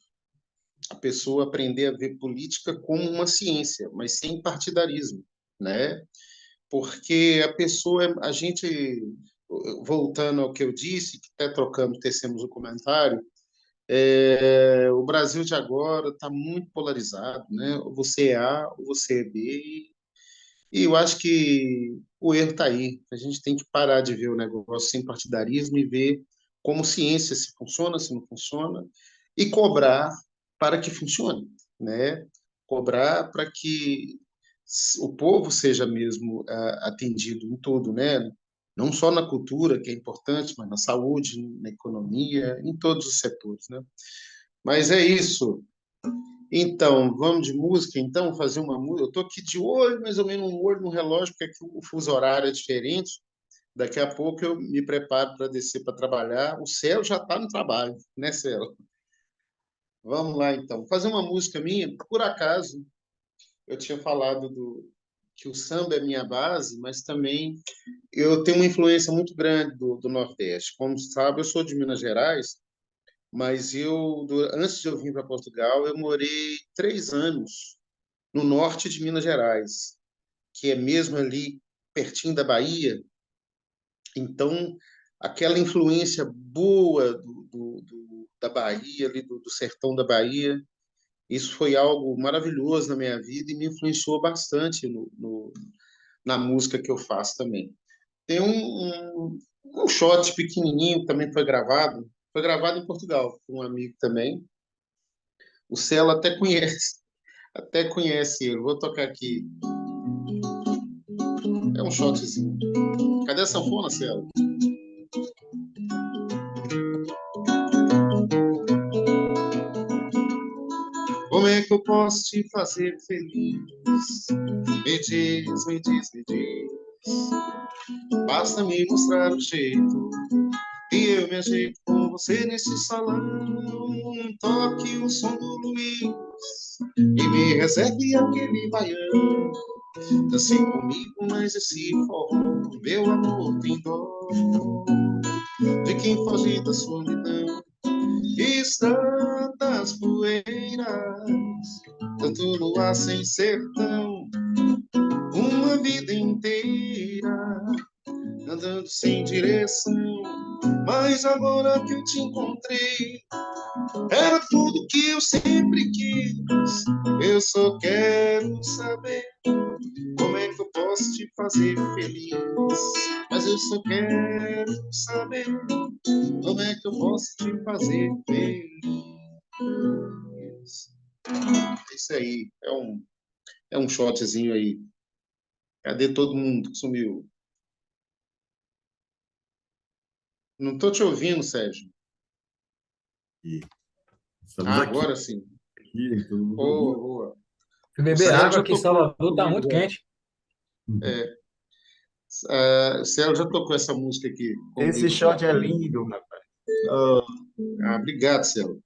A pessoa aprender a ver política como uma ciência, mas sem partidarismo, né? Porque a pessoa, a gente, voltando ao que eu disse, que até trocamos, tecemos o comentário, o Brasil de agora está muito polarizado, né? Ou você é A, ou você é B, e eu acho que o erro está aí. A gente tem que parar de ver o negócio sem partidarismo e ver como ciência se funciona, se não funciona, e cobrar para que funcione, né? Cobrar para que o povo seja mesmo atendido em tudo, né? Não só na cultura, que é importante, mas na saúde, na economia, em todos os setores, né? Mas é isso. Então, vamos de música, então, fazer uma música. Eu estou aqui de olho, mais ou menos um olho no relógio, porque aqui o fuso horário é diferente. Daqui a pouco eu me preparo para descer para trabalhar. O Céu já está no trabalho, né, Céu? Vamos lá, então. Fazer uma música minha, por acaso, eu tinha falado que o samba é minha base, mas também eu tenho uma influência muito grande do Nordeste. Como sabe, eu sou de Minas Gerais, mas antes de eu vir para Portugal, eu morei 3 anos no norte de Minas Gerais, que é mesmo ali pertinho da Bahia. Então, aquela influência boa da Bahia, ali do sertão da Bahia, isso foi algo maravilhoso na minha vida e me influenciou bastante na música que eu faço também. Tem um shot pequenininho que também foi gravado em Portugal, com um amigo também. O Celo até conhece ele. Vou tocar aqui. É um shotzinho. Cadê a sanfona, Celo? Como é que eu posso te fazer feliz? Me diz, me diz, me diz. Basta me mostrar o jeito e eu me ajeito com você nesse salão. Toque o som do Luiz e me reserve aquele baião. Dance comigo, mas esse forró, meu amor, tem dó de quem foge da solidão. Estrada das poeiras, tanto no ar sem sertão, uma vida inteira andando sem direção. Mas agora que eu te encontrei, era tudo que eu sempre quis. Eu só quero saber como é que eu posso te fazer feliz. Mas eu só quero saber como é que eu posso te fazer feliz. Isso aí, é um shotzinho aí. Cadê todo mundo que sumiu? Não estou te ouvindo, Sérgio. E estamos Ah, aqui, agora sim. todo mundo Boa, ouvindo. boa. Fui O beber Céu água já aqui em tocou essa Salvador, tá muito comigo, quente. O Céu já tocou essa música aqui Esse comigo já. shot é lindo, rapaz. Oh, Obrigado, Céu.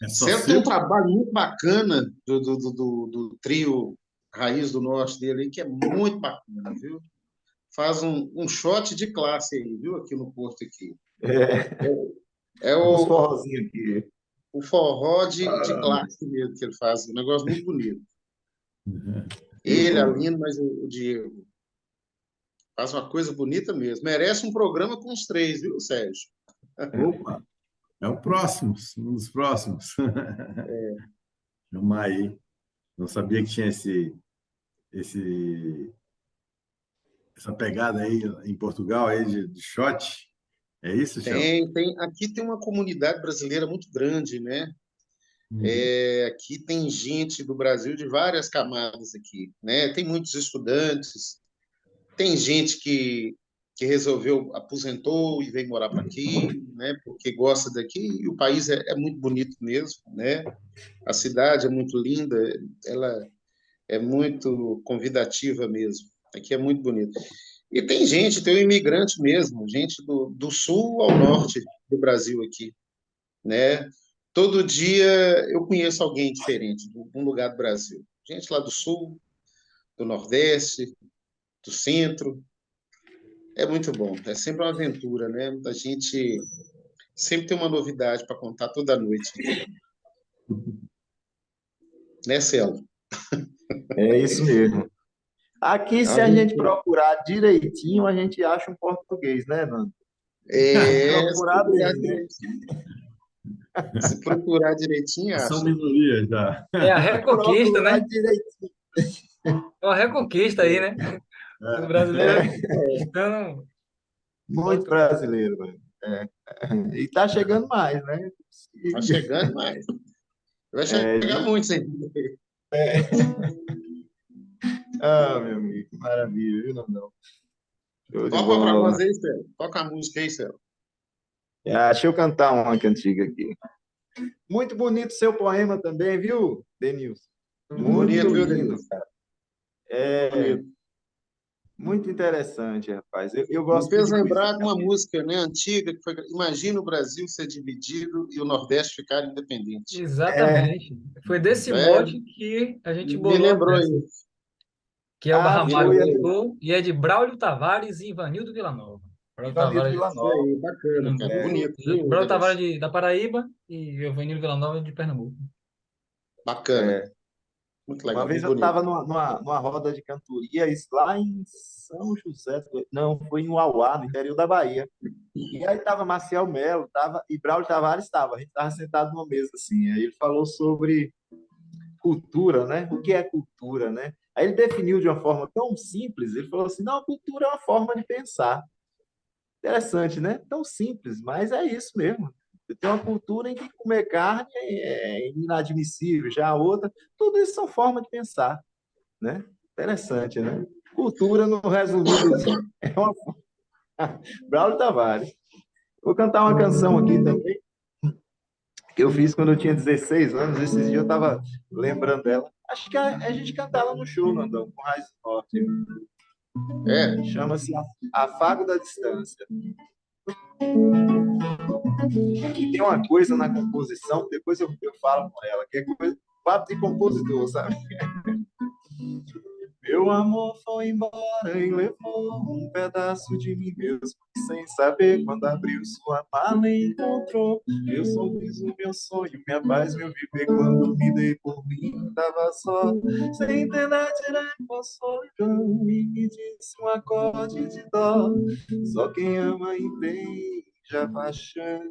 É só Céu tem um seu? trabalho muito bacana do trio Raiz do Norte dele, aí, que é muito bacana, viu? Faz um shot de classe aí, viu? Aqui no Porto aqui. é, É uns o, forrozinhos aqui. o forró de classe mesmo que ele faz. Um negócio muito bonito. Uhum. Que Ele, a bom. Lina, mas o Diego. Faz uma coisa bonita mesmo. Merece um programa com os três, viu, Sérgio? Opa, é o próximo, um dos próximos. Chama aí. Não sabia que tinha esse, essa pegada aí em Portugal aí de shot. É isso, Chão? Aqui tem uma comunidade brasileira muito grande, né? Uhum. Aqui tem gente do Brasil de várias camadas aqui, né? Tem muitos estudantes, tem gente que resolveu, aposentou e veio morar para aqui, né? Porque gosta daqui e o país é muito bonito mesmo, né? A cidade é muito linda, ela é muito convidativa mesmo. Aqui é muito bonito. E tem um imigrante mesmo, gente do sul ao norte do Brasil aqui, né? Todo dia eu conheço alguém diferente, de um lugar do Brasil. Gente lá do sul, do nordeste, do centro. É muito bom. É sempre uma aventura, né? A gente sempre tem uma novidade para contar toda noite aqui. Né, Celo? É isso mesmo. Aqui, É uma se a gente aventura. procurar direitinho, a gente acha um português, né, Nando? Se Procurar procurar bem, né? direitinho. Se procurar direitinho, São acha. minorias já. É a reconquista, Procurar né? direitinho. É uma reconquista aí, né? O brasileiro É, conquistando muito Portugal. brasileiro, velho. É. E tá chegando mais, né? Está chegando mais. Vai É, chegar muitos ainda. Ah, meu amigo, que maravilha, viu, Nandão? Show de Toca para bola. nós aí, Céu. Toca a música aí, Céu. Ah, deixa eu cantar uma cantiga aqui. Muito bonito seu poema também, viu, Denilson? Muito Bonito, viu, lindo, Denilson? cara. É Bonito. muito interessante, rapaz. Eu Me gosto de fez poesia lembrar de uma também. música, né, antiga, que foi Imagina o Brasil ser dividido e o Nordeste ficar independente. É, Exatamente. Foi desse É, mote que a gente me bolou lembrou essa, isso. que é o Me Ramalho foi lembrou a isso. cantor e é de Braulio Tavares e Ivanildo Villanova. Braulio Ivanildo Tavares Isso Villanova. aí, de bacana, cara. Pernambuco, Bonito, viu, Braulio Tavares Denilson? da Paraíba e Ivanildo Villanova de Pernambuco. Bacana. É, Muito uma legal, vez muito eu bonito. estava numa roda de cantoria, isso lá em São José, não, foi em Uauá, no interior da Bahia. E aí estava Maciel Melo, e Braulio Tavares estava. A gente estava sentado numa mesa assim. Aí ele falou sobre cultura, né? O que é cultura, né? Aí ele definiu de uma forma tão simples. Ele falou assim: não, cultura é uma forma de pensar. Interessante, né? Tão simples, mas é isso mesmo. Tem uma cultura em que comer carne é inadmissível, já a outra, tudo isso são formas de pensar, né? Interessante, né? Cultura, no resumido, é uma Braulio Tavares. Vou cantar uma canção aqui também, que eu fiz quando eu tinha 16 anos. Esses dias eu estava lembrando dela. Acho que a gente cantava no show, Nandão, com Raiz do Norte. É, Chama-se Afago da Distância. E tem uma coisa na composição, depois eu falo com ela, que é coisa, papo de compositor, sabe? Meu amor foi embora e levou um pedaço de mim mesmo, sem saber quando abriu sua mala e encontrou. Eu sorriso, meu sonho, minha paz, meu viver quando me dei por mim, tava só, sem tentar tirar a solidão e me disse um acorde de dó. Só quem ama entende a paixão.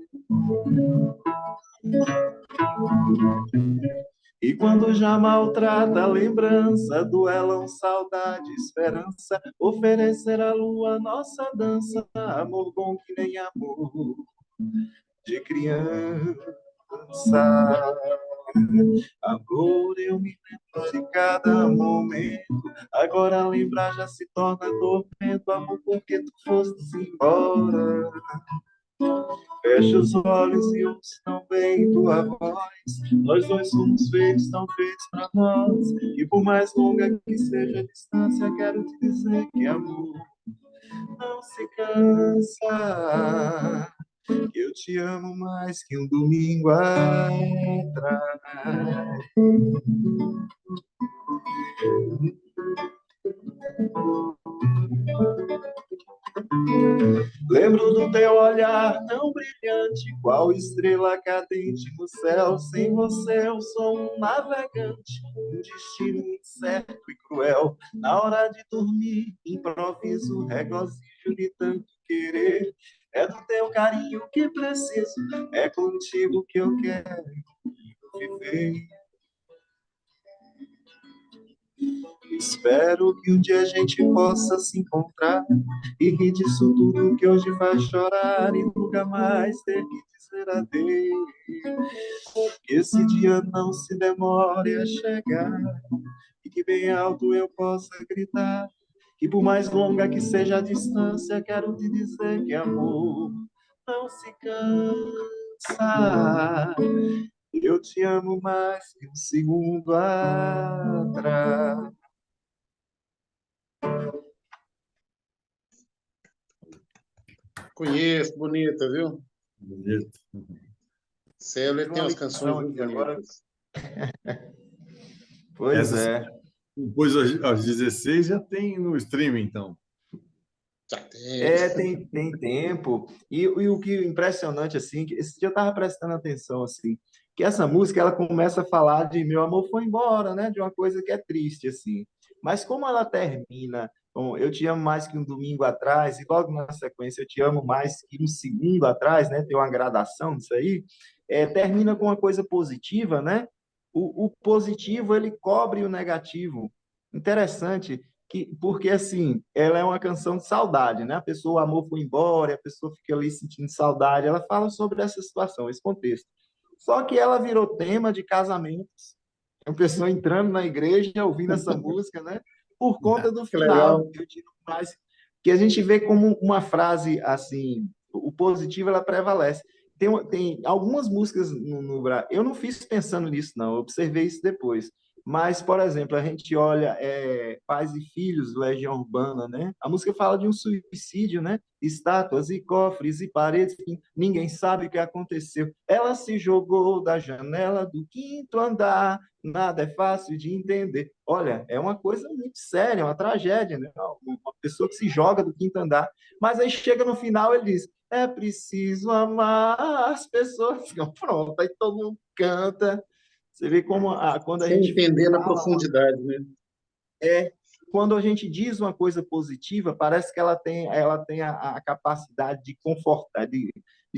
E quando já maltrata a lembrança, duelam saudade e esperança, oferecer à lua nossa dança, amor bom que nem amor de criança. Amor, eu me lembro de cada momento, agora lembrar já se torna tormento, amor, porque tu foste embora. Fecha os olhos e ouço tão bem tua voz. Nós dois somos feitos, tão feitos pra nós. E por mais longa que seja a distância, quero te dizer que amor não se cansa. Eu te amo mais que um domingo atrás. Lembro do teu olhar tão brilhante, qual estrela cadente no céu. Sem você eu sou um navegante, um destino incerto e cruel. Na hora de dormir, improviso, regozijo de tanto querer. É do teu carinho que preciso, é contigo que eu quero viver. Espero que um dia a gente possa se encontrar e rir disso tudo que hoje faz chorar e nunca mais ter que dizer adeus. Que esse dia não se demore a chegar e que bem alto eu possa gritar. Que por mais longa que seja a distância, quero te dizer que amor não se cansa. Eu te amo mais que um segundo atrás. conheço, bonita, viu? Bonito. Céu, Fiz tem uma umas canções ligação muito aqui agora. bonitas. Pois Essa você é. compôs aos 16, já tem no streaming, então. Já tem. É, tem tempo. E o que é impressionante, assim, que esse dia eu estava prestando atenção, assim, que essa música, ela começa a falar de meu amor foi embora, né? De uma coisa que é triste, assim. Mas como ela termina com eu te amo mais que um domingo atrás, e logo na sequência eu te amo mais que um segundo atrás, né? Tem uma gradação disso aí. Termina com uma coisa positiva, né? O positivo, ele cobre o negativo. Interessante porque assim, ela é uma canção de saudade, né? A pessoa, o amor foi embora, a pessoa fica ali sentindo saudade, ela fala sobre essa situação, esse contexto. Só que ela virou tema de casamentos, uma pessoa entrando na igreja, ouvindo essa música, né? Por conta do Que final, legal. eu digo mais, que a gente vê como uma frase assim, o positivo ela prevalece. Tem algumas músicas no Brasil, eu não fiz pensando nisso, não, eu observei isso depois. Mas, por exemplo, a gente olha Pais e Filhos, Legião Urbana, né? A música fala de um suicídio, né? Estátuas e cofres e paredes, enfim, ninguém sabe o que aconteceu. Ela se jogou da janela do quinto andar, nada é fácil de entender. Olha, é uma coisa muito séria, é uma tragédia, né? Uma pessoa que se joga do quinto andar. Mas aí chega no final, ele diz: é preciso amar as pessoas. Pronto, aí todo mundo canta. Você vê como quando a Sem gente entender na fala profundidade, né? é quando a gente diz uma coisa positiva, parece que ela tem a capacidade de confortar, de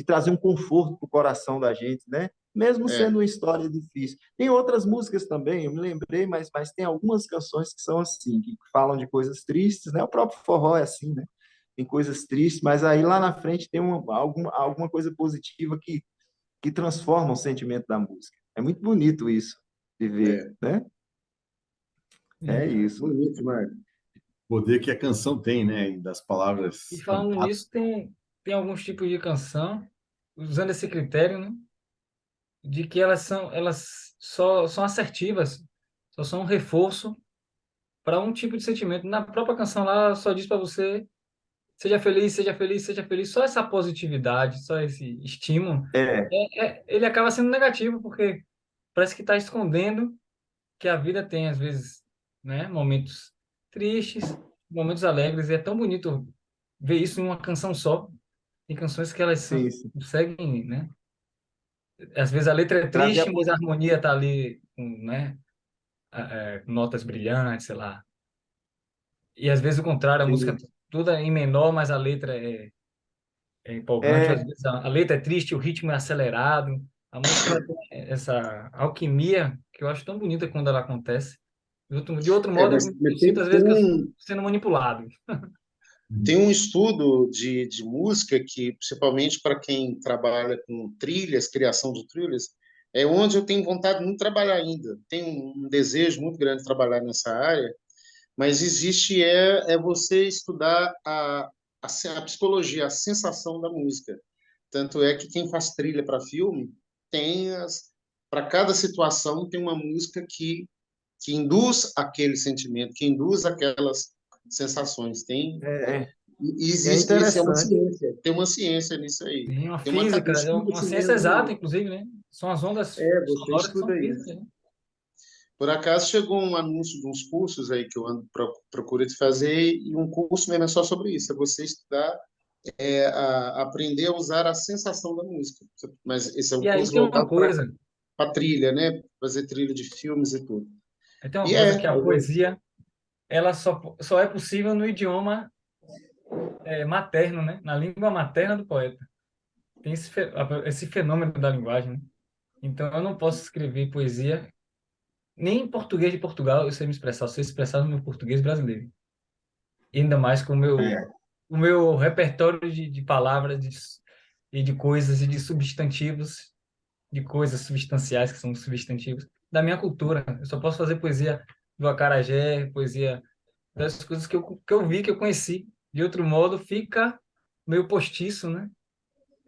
trazer um conforto para o coração da gente, né? Mesmo É, sendo uma história difícil. Tem outras músicas também, eu me lembrei, mas tem algumas canções que são assim, que falam de coisas tristes, né? O próprio forró é assim, né? Tem coisas tristes, mas aí lá na frente tem alguma coisa positiva que transforma o sentimento da música. É muito bonito isso de ver, é. né? É isso. Bonito, Marco. Poder que a canção tem, né? Das E palavras falando fantásticas. nisso, tem alguns tipos de canção, usando esse critério, né, de que elas só são assertivas, só são um reforço para um tipo de sentimento. Na própria canção lá, ela só diz para você: seja feliz, seja feliz, seja feliz. Só essa positividade, só esse estímulo, É, ele acaba sendo negativo, porque parece que está escondendo que a vida tem, às vezes, né, momentos tristes, momentos alegres, e é tão bonito ver isso em uma canção só. Tem canções que elas sim, sim. conseguem, né? Às vezes a letra é Trazer a triste, mas a harmonia tá ali com, né, notas brilhantes, sei lá. E às vezes o contrário, a música Sim. toda em menor, mas a letra é empolgante. Ou às É, vezes a letra é triste, o ritmo é acelerado. A música ela tem essa alquimia que eu acho tão bonita quando ela acontece. De outro É, modo, eu mas sinto às vezes que eu estou sendo manipulado. tem um estudo de música que, principalmente para quem trabalha com trilhas, criação de trilhas, é onde eu tenho vontade de não trabalhar ainda. Tenho um desejo muito grande de trabalhar nessa área, mas existe você estudar a psicologia, a sensação da música. Tanto é que quem faz trilha para filme tem para cada situação tem uma música que induz aquele sentimento, que induz aquelas sensações. é, E é existe isso, é uma interessante. ciência, tem uma ciência nisso aí. Tem uma Tem uma física, é uma estuda-se ciência mesmo exata, isso. inclusive, né? São as ondas Você sonoras que são estuda isso. físicas, né? Por acaso chegou um anúncio de uns cursos aí que eu ando procura de fazer e um curso mesmo é só sobre isso, é você estudar, aprender a usar a sensação da música. Mas esse é um E aí curso tem uma voltado para coisa, trilha, né? Fazer trilha de filmes e tudo. tem uma E coisa que a poesia, ela só é possível no idioma materno, né? Na língua materna do poeta. Tem esse fenômeno da linguagem, né? Então, eu não posso escrever poesia nem em português de Portugal, eu sei me expressar, eu sei expressar no meu português brasileiro. E ainda mais com É, o meu repertório de palavras e de coisas e de substantivos, de coisas substanciais que são substantivos da minha cultura. Eu só posso fazer poesia do acarajé, poesia das coisas que eu vi, que eu conheci. De outro modo, fica meio postiço, né?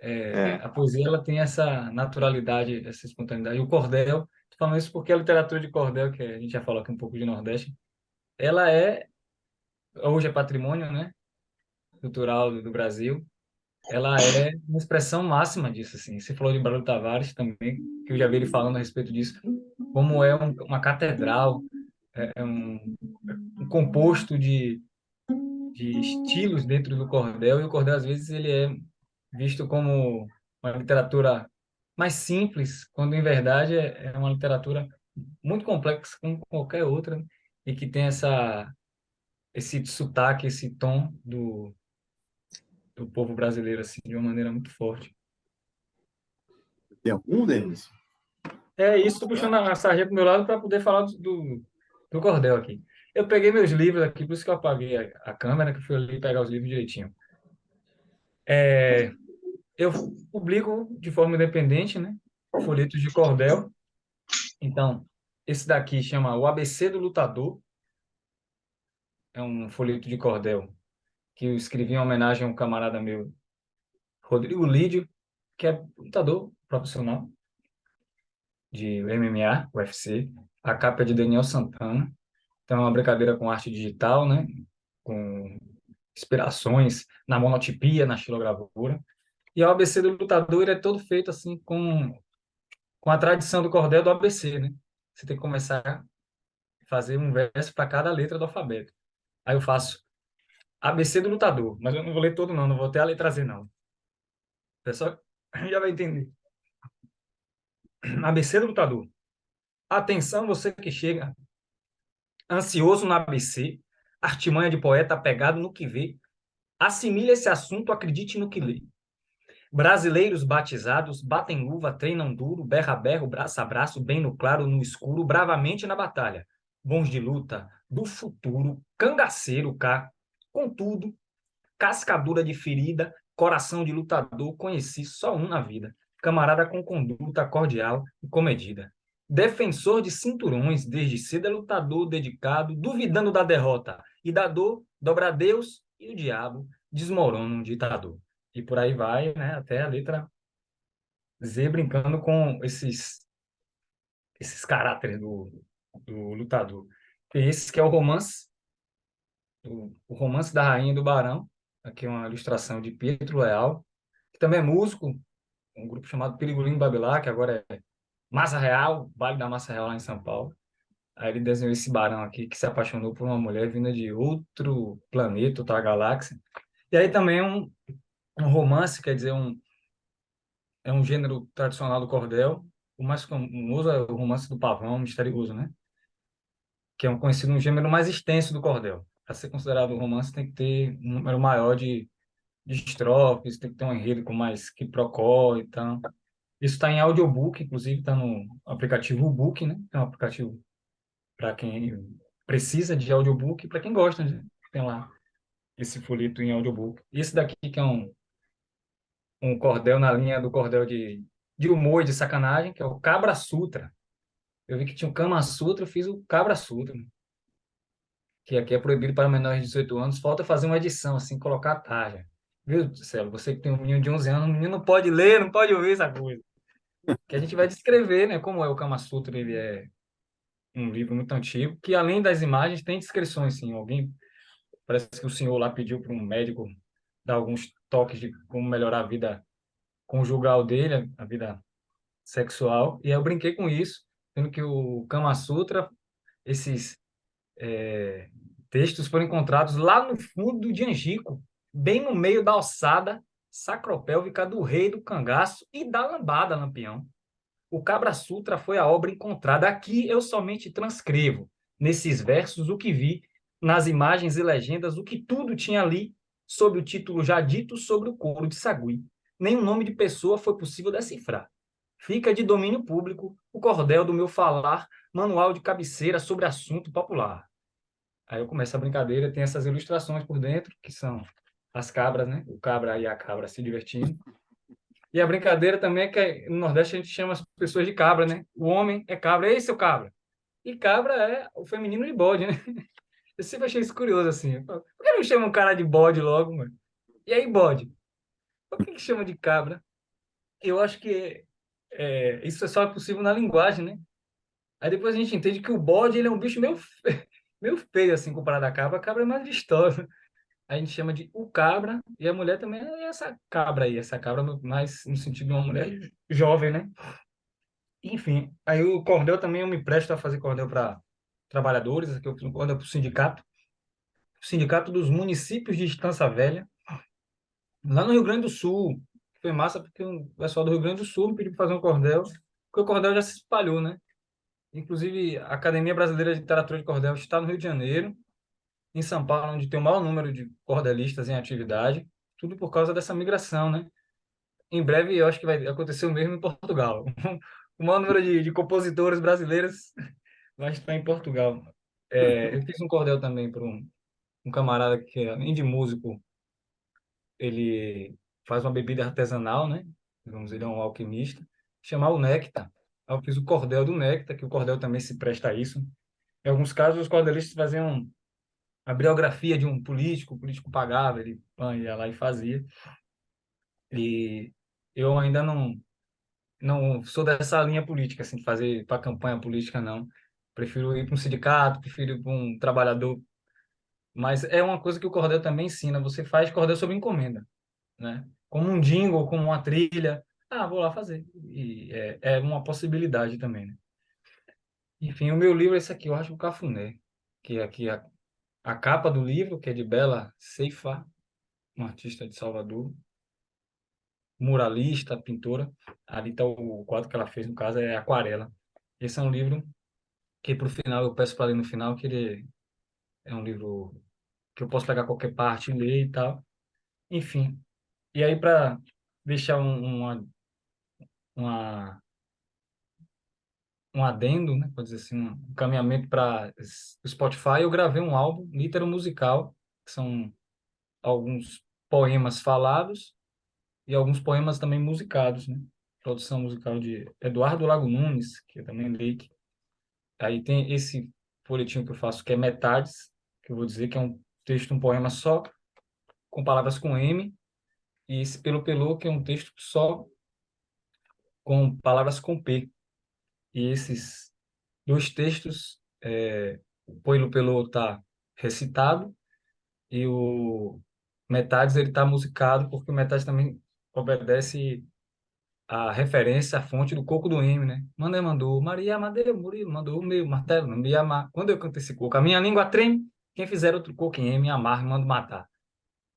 é, A poesia ela tem essa naturalidade, essa espontaneidade. E o cordel, tô falando isso porque a literatura de cordel, que a gente já falou aqui um pouco de Nordeste, ela hoje é patrimônio, né, cultural do Brasil. Ela é uma expressão máxima disso, assim. Você falou de Barulho Tavares também, que eu já vi ele falando a respeito disso, como é uma catedral, é um composto de estilos dentro do cordel, e o cordel, às vezes, ele é visto como uma literatura mais simples, quando, em verdade, é uma literatura muito complexa, como qualquer outra, e que tem esse sotaque, esse tom do povo brasileiro, assim, de uma maneira muito forte. Tem algum, Denis? É isso, estou puxando a sardinha para o meu lado para poder falar do cordel aqui. Eu peguei meus livros aqui, por isso que eu apaguei a câmera, que eu fui ali pegar os livros direitinho. Eu publico de forma independente, né? Folhetos de cordel. Então, Esse daqui chama O ABC do Lutador, é um folheto de cordel que eu escrevi em homenagem a um camarada meu, Rodrigo Lídio, que é lutador profissional de MMA, UFC. A capa é de Daniel Santana. Então é uma brincadeira com arte digital, né? Com inspirações na monotipia, na xilogravura. E o ABC do lutador ele é todo feito assim com a tradição do cordel do ABC, né? Você tem que começar a fazer um verso para cada letra do alfabeto. Aí eu faço ABC do lutador, mas eu não vou ler todo não, não vou até a letra Z não. O pessoal já vai entender. ABC do lutador. Atenção você que chega ansioso no ABC, artimanha de poeta apegado no que vê, assimile esse assunto, acredite no que lê. Brasileiros batizados batem luva, treinam duro, berra a berro, braço a braço, bem no claro, no escuro, bravamente na batalha. Bons de luta, do futuro, cangaceiro cá. Contudo, cascadura de ferida, coração de lutador, conheci só um na vida. Camarada com conduta cordial e comedida. Defensor de cinturões, desde cedo é lutador dedicado, duvidando da derrota e da dor, dobra Deus e o diabo, desmorona um ditador. E por aí vai, né, até a letra Z, brincando com esses caráteres do lutador. E esse que é o romance, o Romance da Rainha e do Barão. Aqui é uma ilustração de Pietro Leal, que também é músico, um grupo chamado Perigolinho Babilá, que agora é Massa Real, Vale da Massa Real lá em São Paulo. Aí ele desenhou esse barão aqui que se apaixonou por uma mulher vinda de outro planeta, outra galáxia. E aí também um romance, quer dizer, é um gênero tradicional do cordel. O mais famoso é o romance do pavão, misterioso, né? Que é conhecido um gênero mais extenso do cordel. Para ser considerado um romance, tem que ter um número maior de estrofes, tem que ter um enredo com mais quiprocó e tal. Isso está em audiobook, inclusive está no aplicativo Book, né? É um aplicativo para quem precisa de audiobook e para quem gosta, né? Tem lá esse folheto em audiobook. Esse daqui que é um cordel na linha do cordel de humor e de sacanagem, que é o Cabra Sutra. Eu vi que tinha o Kama Sutra, eu fiz o Cabra Sutra, que aqui é proibido para menores de 18 anos. Falta fazer uma edição, assim, colocar a tarja. Viu, Celo? Você que tem um menino de 11 anos, o menino não pode ler, não pode ouvir essa coisa. Que a gente vai descrever, né? Como é o Kama Sutra, ele é um livro muito antigo, que além das imagens tem descrições, sim. Alguém, parece que o senhor lá pediu para um médico dar alguns toques de como melhorar a vida conjugal dele, a vida sexual, e aí eu brinquei com isso, sendo que o Kama Sutra, esses textos foram encontrados lá no fundo de Angico, bem no meio da ossada sacropélvica do rei do cangaço e da lambada, Lampião. O Cabra Sutra foi a obra encontrada. Aqui eu somente transcrevo, nesses versos, o que vi, nas imagens e legendas, o que tudo tinha ali, sob o título já dito sobre o couro de sagui. Nenhum nome de pessoa foi possível decifrar. Fica de domínio público o cordel do meu falar, manual de cabeceira sobre assunto popular. Aí eu começo a brincadeira, tem essas ilustrações por dentro, que são as cabras, né? O cabra e a cabra se divertindo. E a brincadeira também é que no Nordeste a gente chama as pessoas de cabra, né? O homem é cabra, ei, seu cabra. E cabra é o feminino de bode, né? Eu sempre achei isso curioso, assim. Por que não chama um cara de bode logo, mano? E aí, bode? Por que chama de cabra? Eu acho que isso é só possível na linguagem, né? Aí depois a gente entende que o bode ele é um bicho meio feio, assim, comparado à cabra. A cabra é mais vistosa. A gente chama de o cabra, e a mulher também é essa cabra aí, essa cabra mais no sentido de uma mulher jovem, né? Enfim, aí o cordel também eu me presto a fazer cordel para trabalhadores, aqui eu fiz um cordel para o Sindicato dos Municípios de Estância Velha, lá no Rio Grande do Sul. Foi massa porque o pessoal do Rio Grande do Sul me pediu para fazer um cordel, porque o cordel já se espalhou, né? Inclusive, a Academia Brasileira de Literatura de Cordel está no Rio de Janeiro, em São Paulo, onde tem o maior número de cordelistas em atividade, tudo por causa dessa migração, né? Em breve, eu acho que vai acontecer o mesmo em Portugal. O maior número de compositores brasileiros vai estar em Portugal. Eu fiz um cordel também para um camarada que, além de músico, ele faz uma bebida artesanal, né? Vamos dizer, ele é um alquimista, chamado Nectar. Aí eu fiz o cordel do Nectar, que o cordel também se presta a isso. Em alguns casos, os cordelistas faziam a biografia de um político, o político pagava, ele ia lá e fazia. E eu ainda não sou dessa linha política, assim, de fazer para campanha política, não. Prefiro ir para um sindicato, prefiro ir para um trabalhador. Mas é uma coisa que o cordel também ensina. Você faz cordel sob encomenda, né? Como um jingle, como uma trilha. Ah, vou lá fazer. E é uma possibilidade também, né? Enfim, o meu livro é esse aqui, eu acho o Cafuné, que é aqui a capa do livro, que é de Bela Ceifa, uma artista de Salvador, muralista, pintora. Ali está o quadro que ela fez, no caso, é aquarela. Esse é um livro que, para o final, eu peço para ler no final, que ele é um livro que eu posso pegar qualquer parte e ler e tal. Enfim. E aí, para deixar uma, um adendo, né? Pode dizer assim, um encaminhamento para o Spotify, eu gravei um álbum, Lítero Musical, que são alguns poemas falados e alguns poemas também musicados, né? Produção musical de Eduardo Lago Nunes, que é também Leik. Aí tem esse folhetinho que eu faço, que é Metades, que eu vou dizer que é um texto, um poema só, com palavras com M, e esse Pelo Pelô, que é um texto só com palavras com P. E esses dois textos, o Pelo Pelô está recitado e o Metades ele está musicado, porque o Metades também obedece a referência, a fonte do coco do M, né? Mandei, mandou, Maria Madeira Murilo, mandou o meu martelo, não me amar. Quando eu canto esse coco, a minha língua treme, quem fizer outro coco em M, amar, mando matar.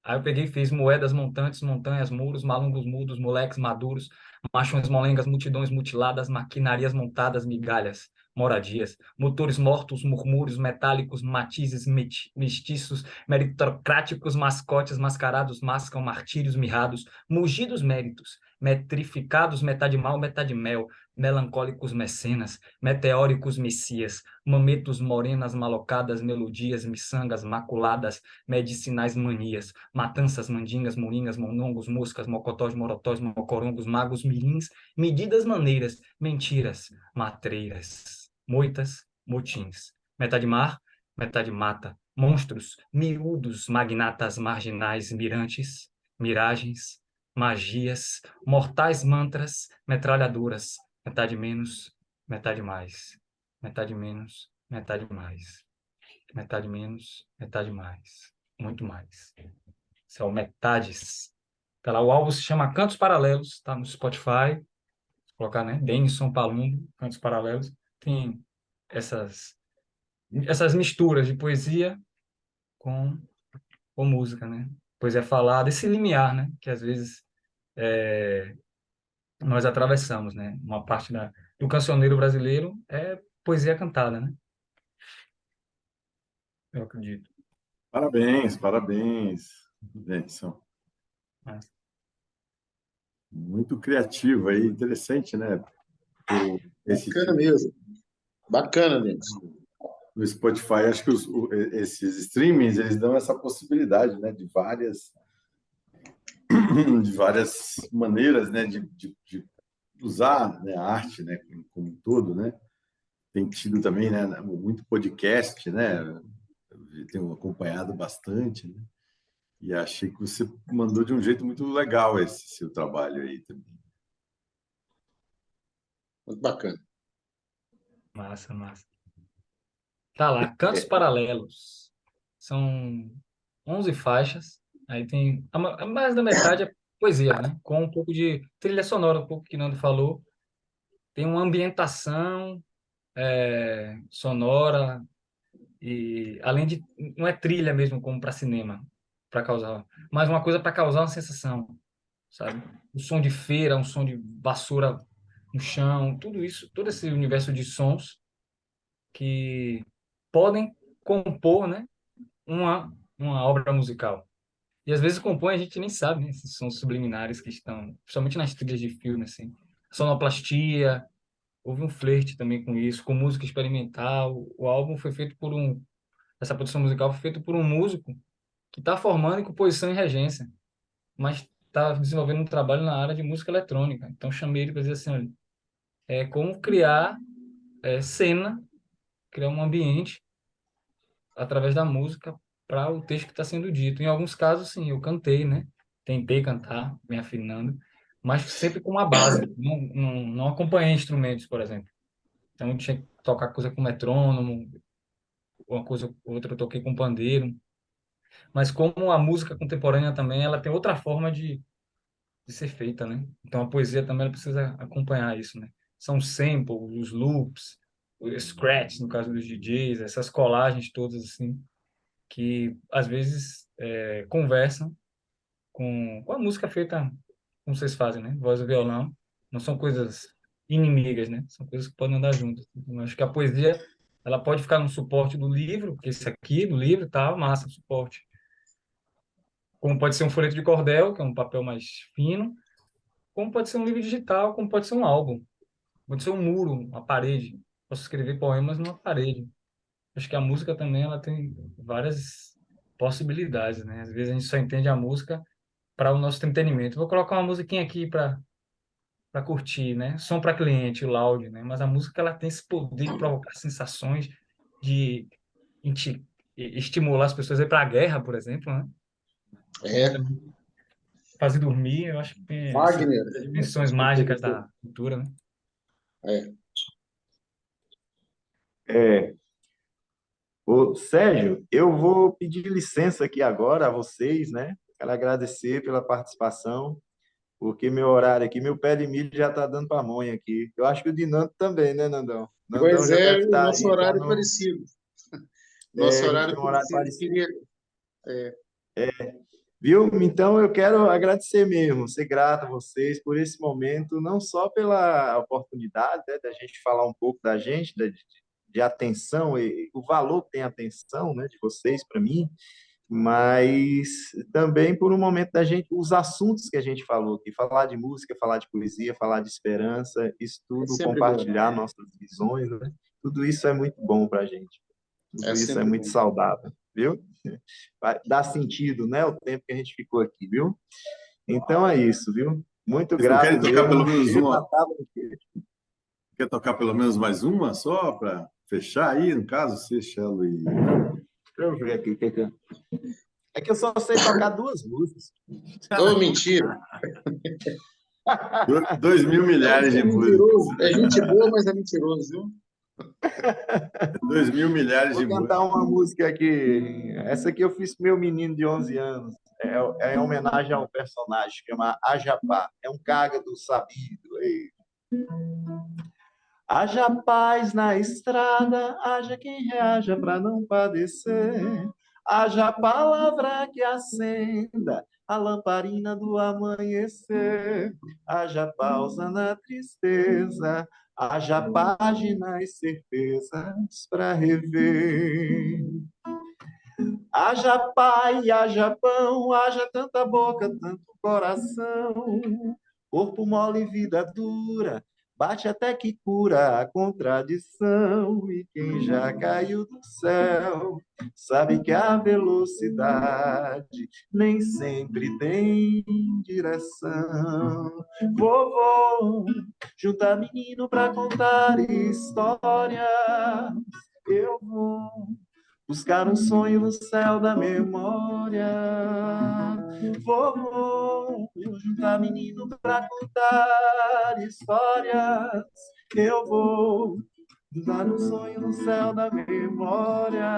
Aí eu peguei e fiz moedas montantes, montanhas, muros, malungos mudos, moleques maduros, machões molengas, multidões mutiladas, maquinarias montadas, migalhas, moradias, motores mortos, murmúrios metálicos, matizes mestiços, meritocráticos, mascotes mascarados, mascam martírios mirrados, mugidos méritos, metrificados, metade mal, metade mel, melancólicos mecenas, meteóricos messias, mametos morenas malocadas, melodias, miçangas maculadas, medicinais manias, matanças, mandingas, moringas, monongos, moscas, mocotós, morotós, mocorongos, magos, mirins, medidas maneiras, mentiras, matreiras, moitas, motins. Metade mar, metade mata, monstros, miúdos, magnatas, marginais, mirantes, miragens, magias, mortais mantras, metralhadoras, metade menos, metade mais, metade menos, metade mais, metade menos, metade mais, muito mais. São metades. Tá lá, o álbum se chama Cantos Paralelos, está no Spotify. Vou colocar, né? Denison Palumbo, Cantos Paralelos. Tem essas, essas misturas de poesia com, com música, né? Poesia falada, esse limiar, né? Que às vezes nós atravessamos, né? Uma parte do cancioneiro brasileiro é poesia cantada, né? Eu acredito. Parabéns, parabéns, Edson. Mas, Muito criativo aí, interessante, né? Esse Bacana tipo mesmo. Bacana, Denison. do Spotify, acho que esses streamings eles dão essa possibilidade, né? De várias maneiras, né? De usar, né, a arte, né? Como um todo, né? Tem tido também, né? Muito podcast, né? Eu tenho acompanhado bastante, né? E achei que você mandou de um jeito muito legal esse seu trabalho aí também. Muito bacana. massa, massa. Tá lá, Cantos Paralelos. São 11 faixas. Aí tem mais da metade é poesia, né? Com um pouco de trilha sonora, um pouco que o Nando falou. Tem uma ambientação sonora e além de não é trilha mesmo como para cinema, para causar, mas uma coisa para causar uma sensação, sabe? Um som de feira, um som de vassoura no chão, tudo isso, todo esse universo de sons que podem compor, né, uma obra musical. E às vezes compõe, a gente nem sabe, né, esses sons subliminares que estão, principalmente nas trilhas de filme, assim. Sonoplastia, houve um flerte também com isso, com música experimental. O álbum foi feito essa produção musical foi feita por um músico que está formando em composição e regência, mas está desenvolvendo um trabalho na área de música eletrônica. Então chamei ele para dizer assim, olha, é como criar cena, criar um ambiente através da música para o texto que está sendo dito. Em alguns casos, sim, eu cantei, né? Tentei cantar, me afinando, mas sempre com uma base. Não acompanhei instrumentos, por exemplo. Então, eu tinha que tocar coisa com metrônomo, uma coisa outra eu toquei com pandeiro. Mas como a música contemporânea também, ela tem outra forma de ser feita, né? Então, a poesia também ela precisa acompanhar isso, né? São samples, os loops, os scratch, no caso dos DJs, essas colagens todas, assim, que às vezes conversam com a música feita como vocês fazem, né? Voz e violão. Não são coisas inimigas, né? São coisas que podem andar juntas. Então, eu acho que a poesia ela pode ficar no suporte do livro, que esse aqui do livro tá massa, o suporte. Como pode ser um folheto de cordel, que é um papel mais fino, como pode ser um livro digital, como pode ser um álbum, pode ser um muro, uma parede. Posso escrever poemas numa parede. Acho que a música também ela tem várias possibilidades, né? Às vezes a gente só entende a música para o nosso entretenimento. Vou colocar uma musiquinha aqui para curtir, né? Som para cliente, o loud, né? Mas a música ela tem esse poder de provocar sensações, de inti- estimular as pessoas a ir para a guerra, por exemplo, né? Como É, também fazer dormir. Eu acho que tem essas Wagner, dimensões mágicas da cultura, né? é, É, ô, Sérgio, eu vou pedir licença aqui agora a vocês, né? Quero agradecer pela participação, porque meu horário aqui, meu pé de milho já está dando pamonha aqui. Eu acho que o de Nando também, né, Nandão? Nandão pois já é, deve o estar nosso aí, já horário é no. parecido. Nosso É, a gente horário tem é um horário parecido. parecido. Queria, é, Viu? Então eu quero agradecer mesmo, ser grato a vocês por esse momento, não só pela oportunidade, né, da gente falar um pouco da gente, de atenção e o valor que tem a atenção, né, de vocês para mim, mas também por um momento da gente, os assuntos que a gente falou aqui, falar de música, falar de poesia, falar de esperança, isso é tudo, sempre bom. compartilhar nossas visões, né? Tudo isso é muito bom para a gente. É Tudo isso é sempre muito bom. saudável, viu? Vai dar sentido, né? O tempo que a gente ficou aqui, viu? Então é isso, viu? Muito Vocês não grato querem tocar pelo mesmo. menos Cheiro na uma? tábua do queijo. Quer tocar pelo menos mais uma só para fechar aí, no caso, Seychelles e Nando? Deixa eu ver aqui. É que eu só sei tocar duas músicas. Ô, mentira. 2.000 milhares É de músicas. mentiroso. É gente boa, mas é mentiroso, viu? 2.000 milhares de Vou cantar músicas. uma música aqui. Essa aqui eu fiz pro meu menino de 11 anos. É em homenagem a um personagem que chama Ajapá. É um caga do sabido. Ei. Haja paz na estrada, haja quem reaja para não padecer. Haja palavra que acenda a lamparina do amanhecer. Haja pausa na tristeza, haja páginas certezas para rever. Haja pai, haja pão, haja tanta boca, tanto coração. Corpo mole, vida dura, bate até que cura a contradição. E quem já caiu do céu sabe que a velocidade nem sempre tem direção. Vovô, juntar menino pra contar história. Eu vou buscar um sonho no céu da memória. Vou juntar menino para contar histórias. Eu vou buscar um sonho no céu da memória.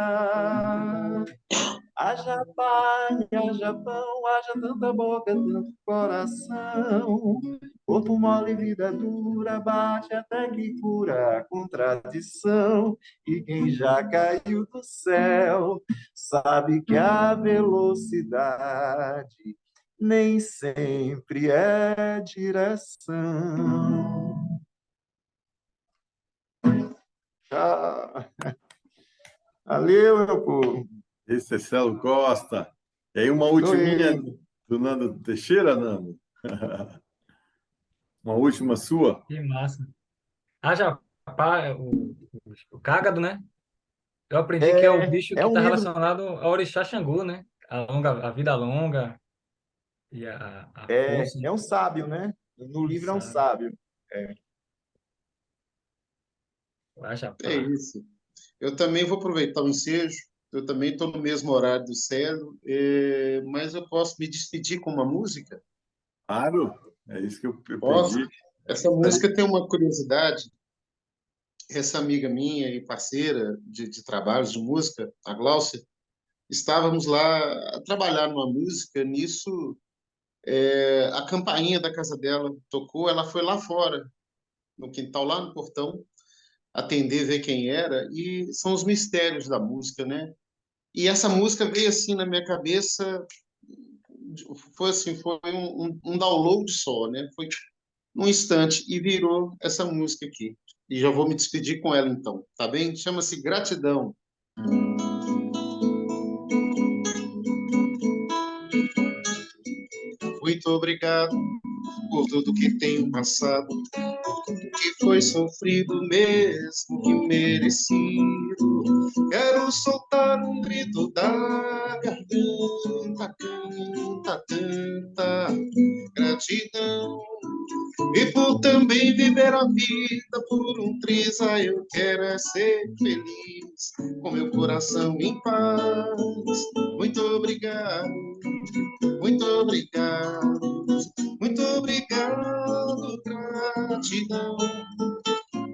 Haja pai, haja pão, haja tanta boca, tanto coração. Corpo mole, vida dura, bate até que cura a contradição. E quem já caiu do céu sabe que a velocidade nem sempre é direção. Tchau. Valeu, meu povo. Esse é Celo Costa. E aí, uma Sou ultiminha eu. do Nando Teixeira, Nando? Uma última sua? Que massa. Haja pá, o cágado, né? Eu aprendi que é o bicho É que um está livro. relacionado ao orixá Xangô, né? A vida longa e a força É um sábio, né? No do livro é um sábio. sábio. É. Vai É chapar. isso. Eu também vou aproveitar o ensejo. Eu também estou no mesmo horário do Célio, mas eu posso me despedir com uma música? Claro, é isso que eu Posso. pedi. Essa música tem uma curiosidade. Essa amiga minha e parceira de trabalhos de música, a Gláucia, estávamos lá a trabalhar numa música. Nisso, a campainha da casa dela tocou. Ela foi lá fora, no quintal, lá no portão, atender, ver quem era. E são os mistérios da música, né? E essa música veio assim na minha cabeça, foi assim, foi um download só, né? Foi num instante e virou essa música aqui. E já vou me despedir com ela então, tá bem? Chama-se Gratidão. Muito obrigado por tudo que tenho passado, por tudo que foi sofrido mesmo que merecido. Quero soltar um grito da garganta, canta, canta, gratidão. E por também viver a vida por um triza, eu quero é ser feliz, com meu coração em paz. Muito obrigado, muito obrigado, muito obrigado, gratidão.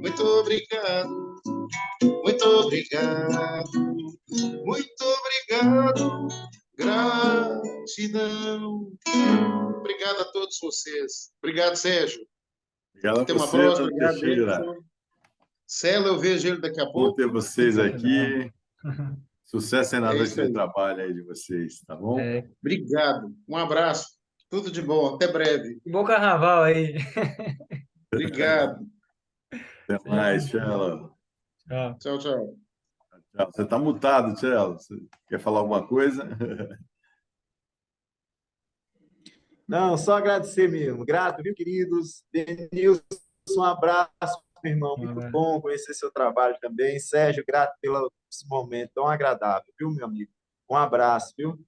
Muito obrigado, muito obrigado, muito obrigado, gratidão. Obrigado a todos vocês. Obrigado, Sérgio. Obrigado a Até uma você, próxima. Ana Obrigado, Teixeira. Davidson. Celo, eu vejo ele daqui a Bom pouco. ter vocês Gratidão. aqui. Sucesso aí na É noite isso de aí. trabalho aí de vocês, tá bom? É, Obrigado. Um abraço. Tudo de bom. Até breve. bom carnaval aí. Obrigado. Até Seja mais, cumprido. Tchelo. Tchau. Tchau, tchau. Tchau. Você está mutado, Tchelo. Você quer falar alguma coisa? Não, só agradecer mesmo. Grato, viu, queridos? Denilson, um abraço, meu irmão. Um Muito abraço. bom conhecer seu trabalho também. Sérgio, grato pelo esse momento tão agradável, viu, meu amigo? Um abraço, viu?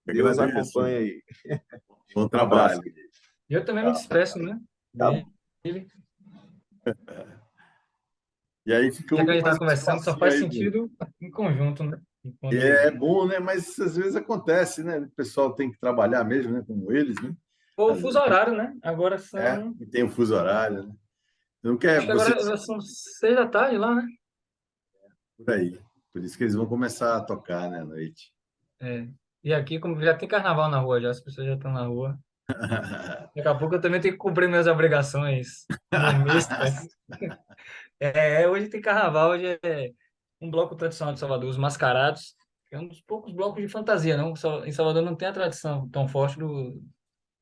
Deus Agradeço. acompanha aí. Bom Um abraço, trabalho. querido. E eu também me Tchau. despeço, né? Tá bom. Dele. E aí Já que a ficamos gente com mais está um conversando, só espacinho faz aí. sentido em conjunto, né? E E quando é bom, né? Mas às vezes acontece, né? O pessoal tem que trabalhar mesmo, né? Como eles, né? o Às fuso vezes, horário, né? Agora são. e tem o fuso horário, né? Você não Acho quer, que você agora já são 6 da tarde lá, né? por aí. Por isso que eles vão começar a tocar, né, à noite. É. E aqui, como já tem carnaval na rua, já as pessoas já estão na rua. Daqui a pouco eu também tenho que cumprir minhas obrigações domésticas. Hoje tem carnaval, hoje é um bloco tradicional de Salvador, os Mascarados, que é um dos poucos blocos de fantasia, não? Em Salvador não tem a tradição tão forte do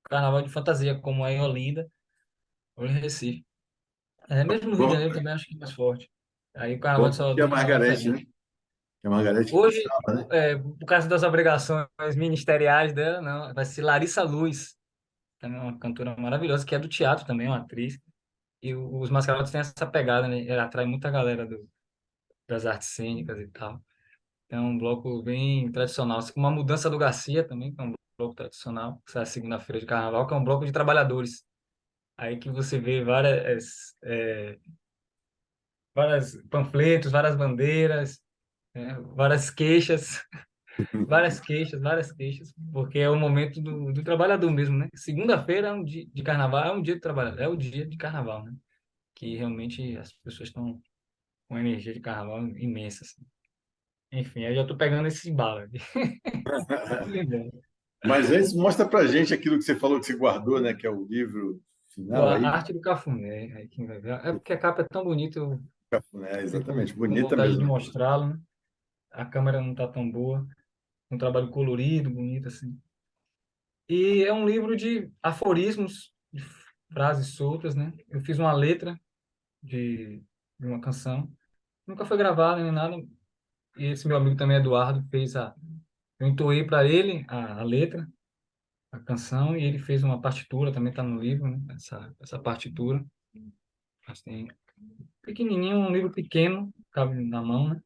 carnaval de fantasia como é em Olinda ou em Recife. Mesmo no Rio de Bom, Janeiro também acho que é mais forte. Aí o carnaval bom de que a Salvador é Margarete, né? diferente. Que a Margarete Hoje, puxava, né? por causa das obrigações ministeriais dela, não, vai ser Larissa Luz, também é uma cantora maravilhosa, que é do teatro também, uma atriz. E os Mascarados têm essa pegada, né? Ela atrai muita galera das artes cênicas e tal. É um bloco bem tradicional, assim como a Mudança do Garcia também, que é um bloco tradicional, que sai a segunda-feira de carnaval, que é um bloco de trabalhadores. Aí que você vê várias panfletos, várias bandeiras, né? Várias queixas, porque é o momento do trabalhador mesmo, né? Segunda-feira é um dia de carnaval, é um dia de trabalhador, é o dia de carnaval, né? Que realmente as pessoas estão com energia de carnaval imensa, assim. Enfim, eu já tô pegando esse embalo aqui. Tô lembrando. Mas antes, mostra pra gente aquilo que você falou que você guardou, né? Que é o livro Pô, final a aí. arte do cafuné, aí quem vai ver. É porque a capa é tão bonita, eu É, fico exatamente, com bonita vontade de mesmo. mostrá-lo, né? A câmera não tá tão boa. Um trabalho colorido, bonito, assim. E é um livro de aforismos, de frases soltas, né? Eu fiz uma letra de, de uma canção. Nunca foi gravada nem nada. E esse meu amigo também, Eduardo, fez a. Eu entoei para ele a letra, a canção, e ele fez uma partitura, também está no livro, né? Essa partitura. Assim, pequenininho, um livro pequeno, cabe na mão, né?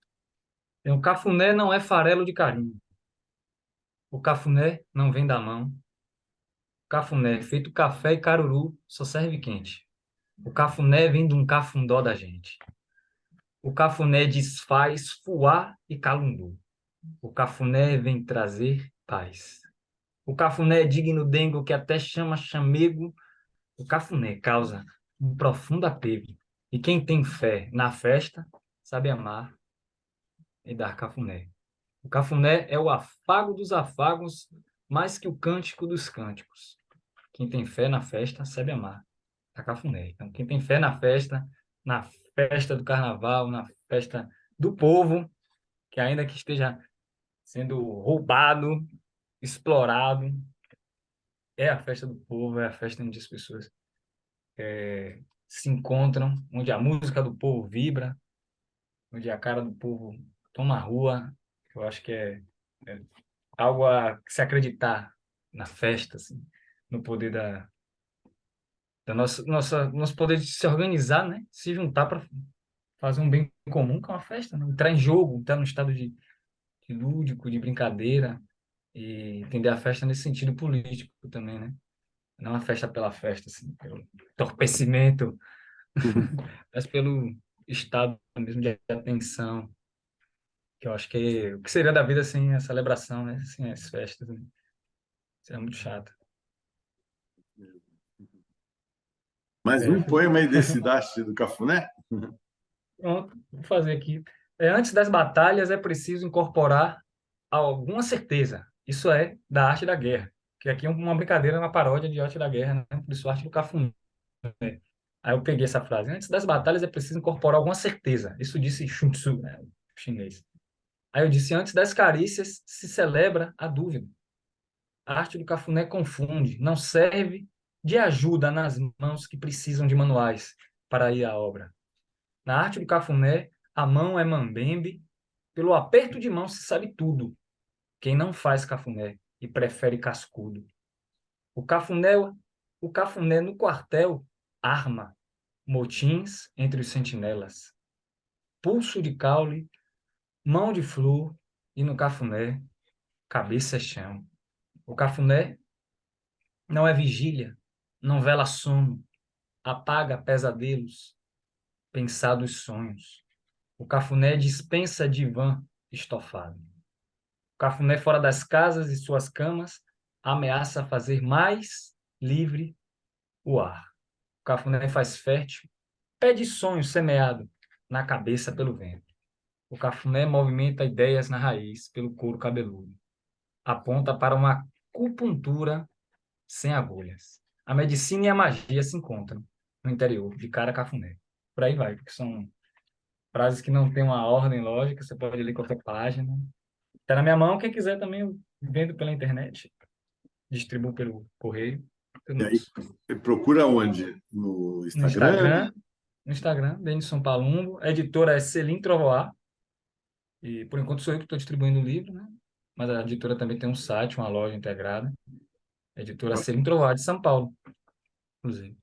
O cafuné não é farelo de carinho. O cafuné não vem da mão. O cafuné, feito café e caruru, só serve quente. O cafuné vem de um cafundó da gente. O cafuné desfaz fuá e calundu. O cafuné vem trazer paz. O cafuné é digno dengo que até chama chamego. O cafuné causa um profundo apego. E quem tem fé na festa sabe amar e dar cafuné. O cafuné é o afago dos afagos, mais que o cântico dos cânticos. Quem tem fé na festa sabe amar. A cafuné. Então, quem tem fé na festa do carnaval, na festa do povo, que ainda que esteja sendo roubado, explorado, é a festa do povo, é a festa onde as pessoas se encontram, onde a música do povo vibra, onde a cara do povo toma a rua. Eu acho que é algo a se acreditar na festa, assim, no poder da nosso poder de se organizar, né? Se juntar para fazer um bem comum, que é uma festa, né? Entrar em jogo, entrar no estado de lúdico, de brincadeira, e entender a festa nesse sentido político também, né? Não a festa pela festa, assim, pelo entorpecimento, mas pelo estado mesmo de atenção, que eu acho que o que seria da vida sem a celebração, né? Sem as festas, né? Isso é muito chato. Mais É, um poema aí desse Daste do Cafuné? pronto, vou fazer aqui. Antes das batalhas é preciso incorporar alguma certeza. Isso é da arte da guerra. Que aqui é uma brincadeira, uma paródia de arte da guerra, né? Por isso, arte do cafuné. Aí eu peguei essa frase. Antes das batalhas é preciso incorporar alguma certeza. Isso disse Sun Tzu, né? O chinês. Aí eu disse, antes das carícias se celebra a dúvida. A arte do cafuné confunde, não serve de ajuda nas mãos que precisam de manuais para ir à obra. Na arte do cafuné, a mão é mambembe, pelo aperto de mão se sabe tudo. Quem não faz cafuné e prefere cascudo. O cafuné, o cafuné no quartel arma motins entre os sentinelas. Pulso de caule, mão de flor e no cafuné, cabeça é chão. O cafuné não é vigília, não vela sono, apaga pesadelos, pensados sonhos. O cafuné dispensa divã estofado. O cafuné fora das casas e suas camas ameaça fazer mais livre o ar. O cafuné faz fértil, pede sonho semeado na cabeça pelo vento. O cafuné movimenta ideias na raiz pelo couro cabeludo. Aponta para uma acupuntura sem agulhas. A medicina e a magia se encontram no interior de cada cafuné. Por aí vai, porque são frases que não têm uma ordem lógica, você pode ler qualquer página. Está na minha mão, quem quiser também eu vendo pela internet, distribuo pelo correio. E aí, procura onde? No No Instagram? Instagram, no Instagram, Denison Palumbo. A editora é Selim Trovoar. E por enquanto sou eu que estou distribuindo o livro, né? Mas a editora também tem um site, uma loja integrada. A editora Selim Trovoar de São Paulo, inclusive.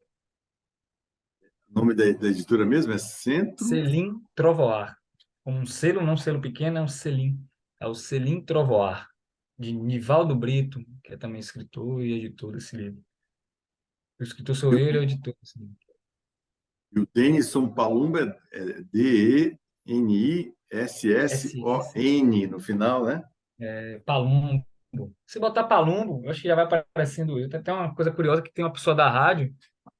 O nome da editora mesmo é Centro. Selim Trovoar. Um selo, não um selo pequeno, é um selim. É o Selim Trovoar, de Nivaldo Brito, que é também escritor e editor desse livro. O escritor sou eu e o editor desse livro. E o Denison Palumbo é Denisson no final, né? Palumbo. Se botar Palumbo, eu acho que já vai aparecendo eu. Tem até uma coisa curiosa que tem uma pessoa da rádio,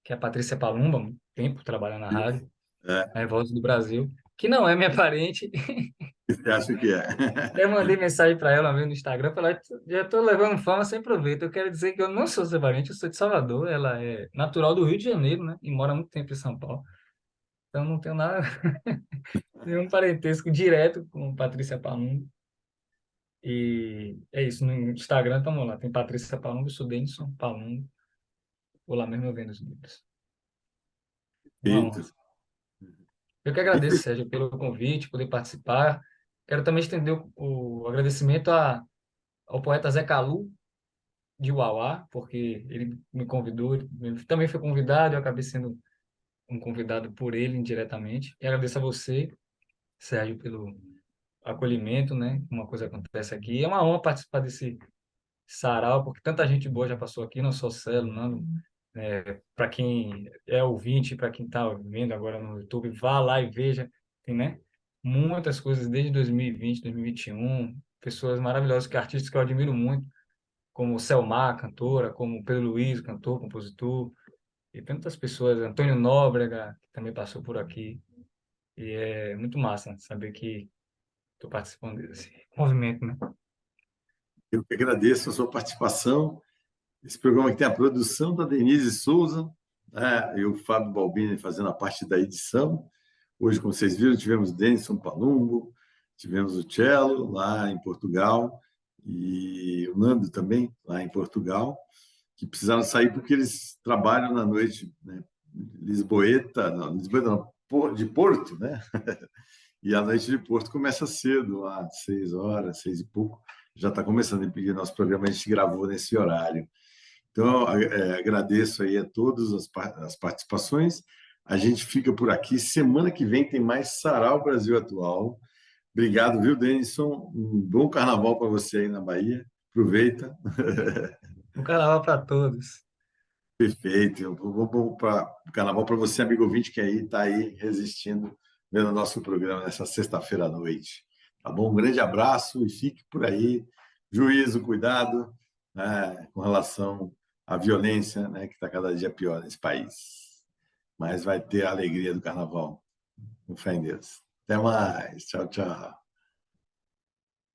que é a Patrícia Palumbo, há muito tempo trabalhando na rádio, É, na Voz do Brasil, que não é minha parente. você acha que é? Eu mandei mensagem para ela uma vez no Instagram, falei, já estou levando fama sem proveito. Eu quero dizer que eu não sou seu parente, eu sou de Salvador. Ela é natural do Rio de Janeiro, né? E mora há muito tempo em São Paulo. Então não tenho nada, nenhum parentesco direto com Patrícia Palumbo. E é isso, no Instagram, estamos lá. Tem Patrícia Palumbo, eu sou Denison Palumbo. Vou lá mesmo vendo os livros. Uma honra. Eita. Eu que agradeço, Sérgio, pelo convite, poder participar. Quero também estender o agradecimento ao poeta Zé Calu, de Uauá, porque ele me convidou, ele também foi convidado, eu acabei sendo um convidado por ele indiretamente. E agradeço a você, Sérgio, pelo acolhimento, né? Uma coisa acontece aqui. É uma honra participar desse sarau, porque tanta gente boa já passou aqui, não só Celo, Nando. Para quem é ouvinte, para quem está vendo agora no YouTube, vá lá e veja, tem, né? muitas coisas desde 2020, 2021, pessoas maravilhosas, que artistas que eu admiro muito, como Selmar, cantora, como Pedro Luiz, cantor, compositor, e tantas pessoas, Antônio Nóbrega, que também passou por aqui. E é muito massa saber que estou participando desse movimento, né? Eu que agradeço a sua participação. Esse programa que tem a produção da Denise Souza, né? E o Fábio Balbini fazendo a parte da edição. Hoje, como vocês viram, tivemos Denison Palumbo, tivemos o Cello lá em Portugal e o Nando também lá em Portugal, que precisaram sair porque eles trabalham na noite, né? Lisboeta, não, Lisboeta não, de Porto, né? E a noite de Porto começa cedo, às 6 horas, 6 e pouco. Já está começando, porque nosso programa a gente gravou nesse horário. Então, agradeço aí a todas as participações. A gente fica por aqui. Semana que vem tem mais Sarau Brasil Atual. Obrigado, viu, Denison? Um bom carnaval para você aí na Bahia. Aproveita. Um carnaval para todos. Perfeito. Eu vou para o carnaval para você, amigo ouvinte, que aí está aí resistindo, vendo o nosso programa nessa sexta-feira à noite. Tá bom? Um grande abraço e fique por aí. Juízo, cuidado, né, com relação à violência, né, que está cada dia pior nesse país. Mas vai ter a alegria do carnaval. Com fé em Deus. Até mais. Tchau, tchau.